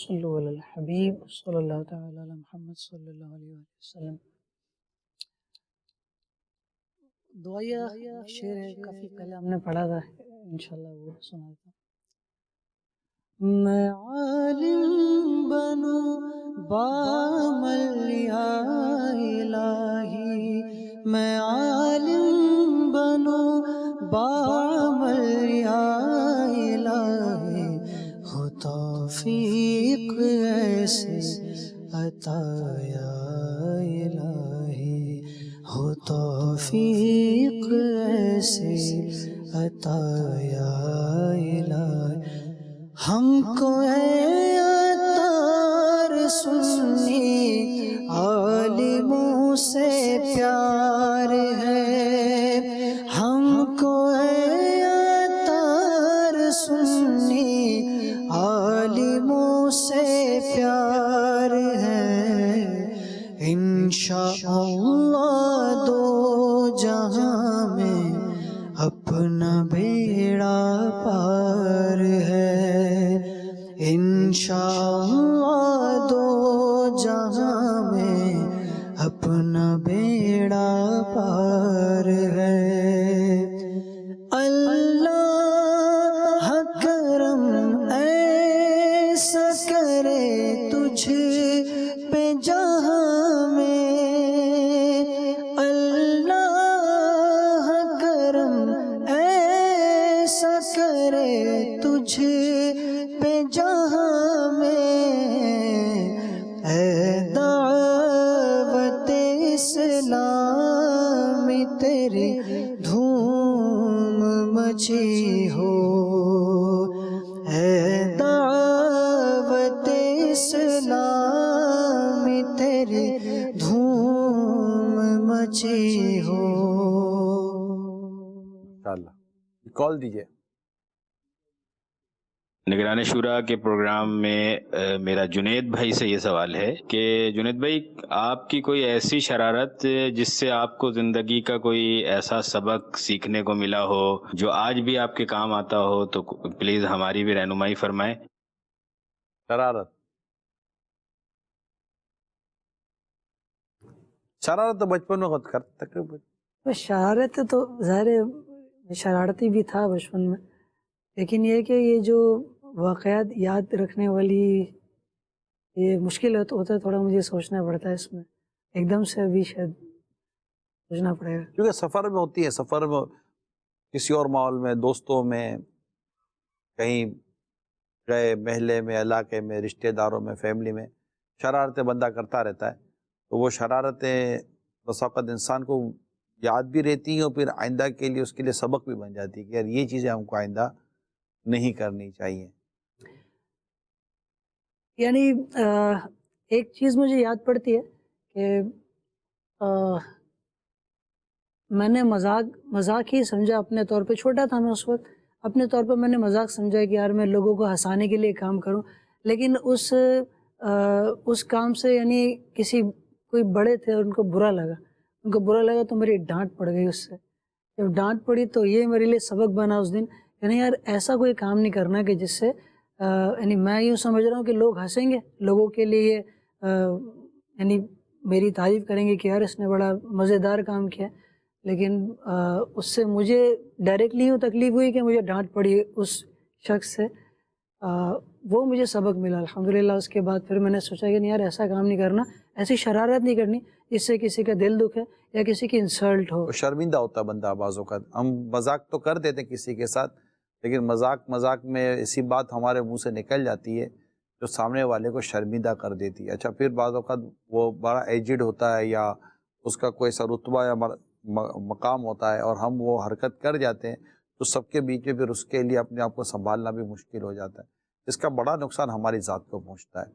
صلو علی الحبیب صلی اللہ تعالی علی محمد صلی اللہ علیہ وسلم. دعائیہ شعر ہے، کافی پہلے ہم نے پڑھا تھا، انشاءاللہ وہ سناتا ہوں. میں عالم بنوں بعمل یا الہی، میں عالم بنوں بعمل یا الہی، ہو توفیق ایسے عطا یا الہی، ہو توفیق ایسے عطا یا الہی. ہم کو اے عطار سنی عالموں سے پیار ہے، ہم کو اے عطار سنی عالموں سے پیار ہے. انشاءاللہ دو جہاں میں اپنا بیڑا پار ہے، انشاءاللہ دو جہاں میں اپنا بیڑا پار ہے. اللہ کرم ایسا کرے تجھ پہ جہاں مچی ہو، ہے دعوت اسلام تیری دھوم مچی ہو۔ انشاءاللہ کال دیجئے۔ نگران شورا کے پروگرام میں میرا جنید بھائی سے یہ سوال ہے کہ جنید بھائی، آپ کی کوئی ایسی شرارت جس سے آپ کو زندگی کا کوئی ایسا سبق سیکھنے کو ملا ہو جو آج بھی آپ کے کام آتا ہو، تو پلیز ہماری بھی رہنمائی فرمائیں۔ شرارت تو بچپن میں خود کرتے تقریباً۔ شرارت تو ظاہر ہے شرارتی بھی تھا بچپن میں، لیکن یہ کہ یہ جو واقعات یاد رکھنے والی یہ مشکل ہوتا ہے، تھوڑا مجھے سوچنا پڑتا ہے اس میں، ایک دم سے ابھی شاید سوچنا پڑے گا، کیونکہ سفر میں ہوتی ہے، سفر میں کسی اور ماحول میں، دوستوں میں، کہیں گئے، محلے میں، علاقے میں، رشتہ داروں میں، فیملی میں شرارتیں بندہ کرتا رہتا ہے، تو وہ شرارتیں بس وقت انسان کو یاد بھی رہتی ہیں اور پھر آئندہ کے لیے اس کے لیے سبق بھی بن جاتی ہے کہ یار یہ چیزیں ہم کو آئندہ نہیں کرنی چاہیے۔ یعنی ایک چیز مجھے یاد پڑتی ہے کہ میں نے مذاق ہی سمجھا اپنے طور پہ، چھوٹا تھا میں اس وقت، اپنے طور پہ میں نے مذاق سمجھا کہ یار میں لوگوں کو ہنسانے کے لیے کام کروں، لیکن اس کام سے یعنی کوئی بڑے تھے ان کو برا لگا تو میری ڈانٹ پڑ گئی اس سے، جب ڈانٹ پڑی تو یہ میرے لیے سبق بنا اس دن، یعنی یار ایسا کوئی کام نہیں کرنا کہ جس سے یعنی میں یوں سمجھ رہا ہوں کہ لوگ ہنسیں گے، لوگوں کے لیے یعنی میری تعریف کریں گے کہ یار اس نے بڑا مزیدار کام کیا، لیکن اس سے مجھے ڈائریکٹلی یوں تکلیف ہوئی کہ مجھے ڈانٹ پڑی اس شخص سے، وہ مجھے سبق ملا الحمدللہ۔ اس کے بعد پھر میں نے سوچا کہ نہیں یار ایسا کام نہیں کرنا، ایسی شرارت نہیں کرنی جس سے کسی کا دل دکھے یا کسی کی انسلٹ ہو۔ شرمندہ ہوتا بندہ بعض اوقات، ہم مذاق تو کر دیتے کسی کے ساتھ، لیکن مذاق میں ایسی بات ہمارے منہ سے نکل جاتی ہے جو سامنے والے کو شرمندہ کر دیتی ہے۔ اچھا پھر بعض اوقات وہ بڑا ایجڈ ہوتا ہے یا اس کا کوئی سا رتبہ یا مقام ہوتا ہے اور ہم وہ حرکت کر جاتے ہیں تو سب کے بیچ میں پھر اس کے لیے اپنے آپ کو سنبھالنا بھی مشکل ہو جاتا ہے، اس کا بڑا نقصان ہماری ذات کو پہنچتا ہے۔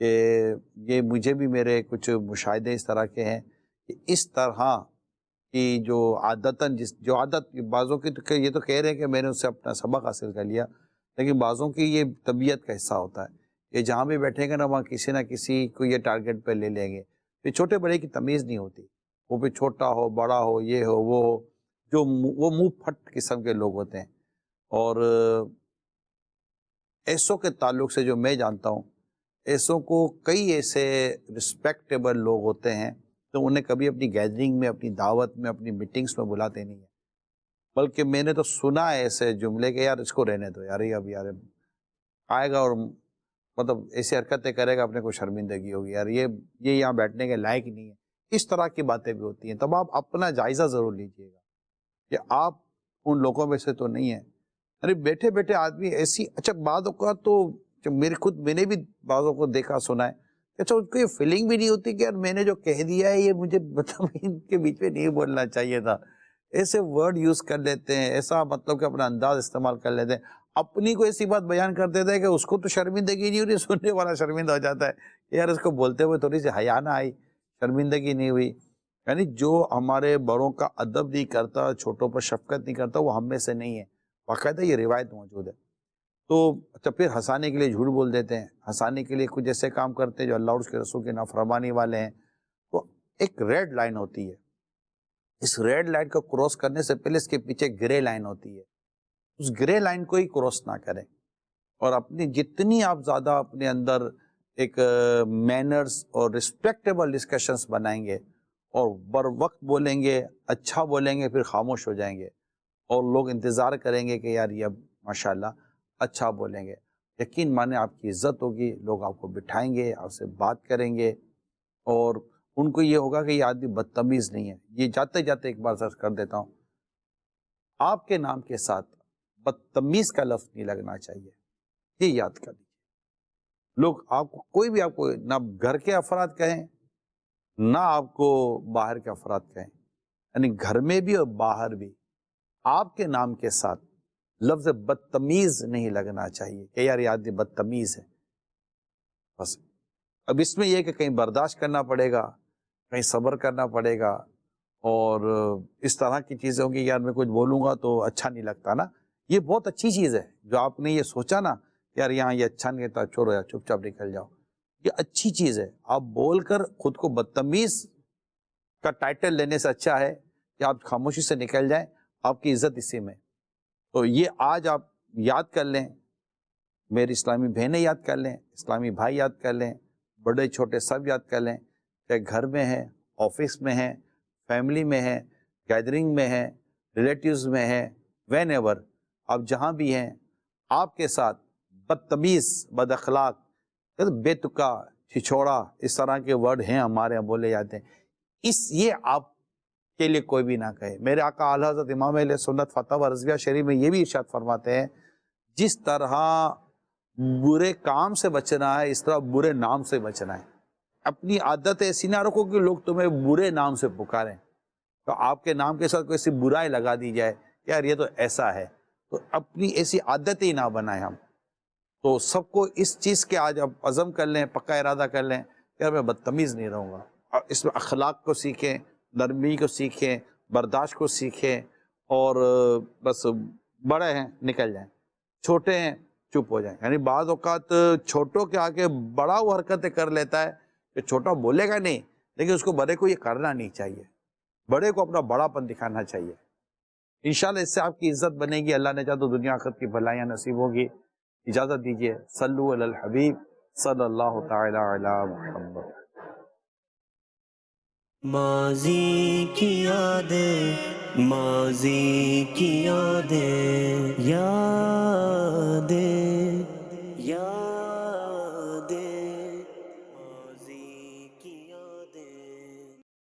کہ یہ مجھے بھی میرے کچھ مشاہدے اس طرح کے ہیں کہ اس طرح کی جو عادت بعضوں کی تو یہ تو کہہ رہے ہیں کہ میں نے اس سے اپنا سبق حاصل کر لیا، لیکن بعضوں کی یہ طبیعت کا حصہ ہوتا ہے کہ جہاں بھی بیٹھیں گے نا وہاں کسی نہ کسی کو یہ ٹارگٹ پہ لے لیں گے، پھر چھوٹے بڑے کی تمیز نہیں ہوتی، وہ پھر چھوٹا ہو بڑا ہو یہ ہو وہ ہو، جو وہ منہ پھٹ قسم کے لوگ ہوتے ہیں۔ اور ایسوں کے تعلق سے جو میں جانتا ہوں، ایسوں کو کئی ایسے رسپیکٹیبل لوگ ہوتے ہیں تو انہیں کبھی اپنی گیدرنگ میں، اپنی دعوت میں، اپنی میٹنگز میں بلاتے نہیں ہیں، بلکہ میں نے تو سنا ہے ایسے جملے کہ یار اس کو رہنے دو یار، اب یار آئے گا اور مطلب ایسی حرکتیں کرے گا، اپنے کو شرمندگی ہوگی، یار یہ یہاں بیٹھنے کے لائق ہی نہیں ہے، اس طرح کی باتیں بھی ہوتی ہیں۔ تب آپ اپنا جائزہ ضرور لیجئے گا کہ آپ ان لوگوں میں سے تو نہیں ہیں۔ ارے بیٹھے بیٹھے آدمی ایسی، اچھا بعض اوقات تو میں نے بھی بعضوں کو دیکھا سنا ہے، اچھا ان کو یہ فیلنگ بھی نہیں ہوتی کہ یار میں نے جو کہہ دیا ہے یہ مجھے مطلب ان کے بیچ میں نہیں بولنا چاہیے تھا، ایسے ورڈ یوز کر لیتے ہیں، ایسا مطلب کہ اپنا انداز استعمال کر لیتے ہیں، اپنی کو ایسی بات بیان کر دیتا ہے کہ اس کو تو شرمندگی نہیں ہوئی، سننے والا شرمندہ ہو جاتا ہے کہ یار اس کو بولتے ہوئے تھوڑی سی حیا نہ آئی، شرمندگی نہیں ہوئی۔ یعنی جو ہمارے بڑوں کا ادب نہیں کرتا، چھوٹوں پر شفقت نہیں کرتا، وہ ہم میں سے نہیں ہے، باقاعدہ یہ روایت موجود ہے۔ تو اچھا پھر ہنسانے کے لیے جھوٹ بول دیتے ہیں، ہنسانے کے لیے کچھ ایسے کام کرتے ہیں جو اللہ اور اس کے رسول کی نافرمانی والے ہیں۔ تو ایک ریڈ لائن ہوتی ہے، اس ریڈ لائن کو کراس کرنے سے پہلے اس کے پیچھے گرے لائن ہوتی ہے، اس گرے لائن کو ہی کراس نہ کریں، اور اپنی جتنی آپ زیادہ اپنے اندر ایک مینرز اور رسپیکٹیبل ڈسکشنز بنائیں گے اور بر وقت بولیں گے، اچھا بولیں گے، پھر خاموش ہو جائیں گے اور لوگ انتظار کریں گے کہ یار یہ اب ماشاءاللہ اچھا بولیں گے، یقین مانے آپ کی عزت ہوگی، لوگ آپ کو بٹھائیں گے، آپ سے بات کریں گے، اور ان کو یہ ہوگا کہ یہ آدمی بدتمیز نہیں ہے۔ یہ جاتے جاتے ایک بار سرچ کر دیتا ہوں، آپ کے نام کے ساتھ بدتمیز کا لفظ نہیں لگنا چاہیے، یہ یاد کر لیجیے۔ لوگ آپ کو کوئی بھی، آپ کو نہ گھر کے افراد کہیں نہ آپ کو باہر کے افراد کہیں، یعنی گھر میں بھی اور باہر بھی آپ کے نام کے ساتھ لفظ بدتمیز نہیں لگنا چاہیے کہ یار یہ آدمی بدتمیز ہے. بس اب اس میں یہ کہ کہیں برداشت کرنا پڑے گا، کہیں صبر کرنا پڑے گا، اور اس طرح کی چیزیں ہوں گی یار میں کچھ بولوں گا تو اچھا نہیں لگتا نا. یہ بہت اچھی چیز ہے جو آپ نے یہ سوچا نا یار یہاں یہ اچھا نہیں لگتا، چھوڑو یا چپ چاپ نکل جاؤ. یہ اچھی چیز ہے. آپ بول کر خود کو بدتمیز کا ٹائٹل لینے سے اچھا ہے کہ آپ خاموشی سے نکل جائیں، آپ کی عزت اسی میں. تو یہ آج آپ یاد کر لیں، میری اسلامی بہنیں یاد کر لیں، اسلامی بھائی یاد کر لیں، بڑے چھوٹے سب یاد کر لیں، چاہے گھر میں ہیں، آفس میں ہیں، فیملی میں ہیں، گیدرنگ میں ہیں، ریلیٹیوز میں ہیں، وین ایور آپ جہاں بھی ہیں، آپ کے ساتھ بدتمیز، بد اخلاق، بے تکا، چھچوڑا، اس طرح کے ورڈ ہیں ہمارے یہاں بولے جاتے ہیں، یہ آپ کے لیے کوئی بھی نہ کہے. میرے آقا اعلیٰ حضرت امام اہل سنت فتح و رضویہ شریف میں یہ بھی ارشاد فرماتے ہیں جس طرح برے کام سے بچنا ہے اس طرح برے نام سے بچنا ہے. اپنی عادت ایسی نہ رکھو کہ لوگ تمہیں برے نام سے پکاریں، تو آپ کے نام کے ساتھ کوئی ایسی برائی لگا دی جائے کہ یار یہ تو ایسا ہے. تو اپنی ایسی عادت ہی نہ بنائیں ہم. تو سب کو اس چیز کے آج آپ عزم کر لیں، پکا ارادہ کر لیں کہ یار میں بدتمیز نہیں رہوں گا. اور اس میں اخلاق کو سیکھیں، نرمی کو سیکھیں، برداشت کو سیکھیں، اور بس بڑے ہیں نکل جائیں، چھوٹے ہیں چپ ہو جائیں. یعنی بعض اوقات چھوٹوں کے آگے بڑا وہ حرکتیں کر لیتا ہے کہ چھوٹا بولے گا نہیں، لیکن اس کو بڑے کو یہ کرنا نہیں چاہیے، بڑے کو اپنا بڑا پن دکھانا چاہیے. انشاءاللہ اس سے آپ کی عزت بنے گی، اللہ نے چاہا تو دنیا آخرت کی بھلائیاں نصیب ہوگی. اجازت دیجیے. صلو علی الحبیب صلی اللہ تعالی علی محمد. ماضی کی یادیں، ماضی کی یادیں، یادیں، یادیں.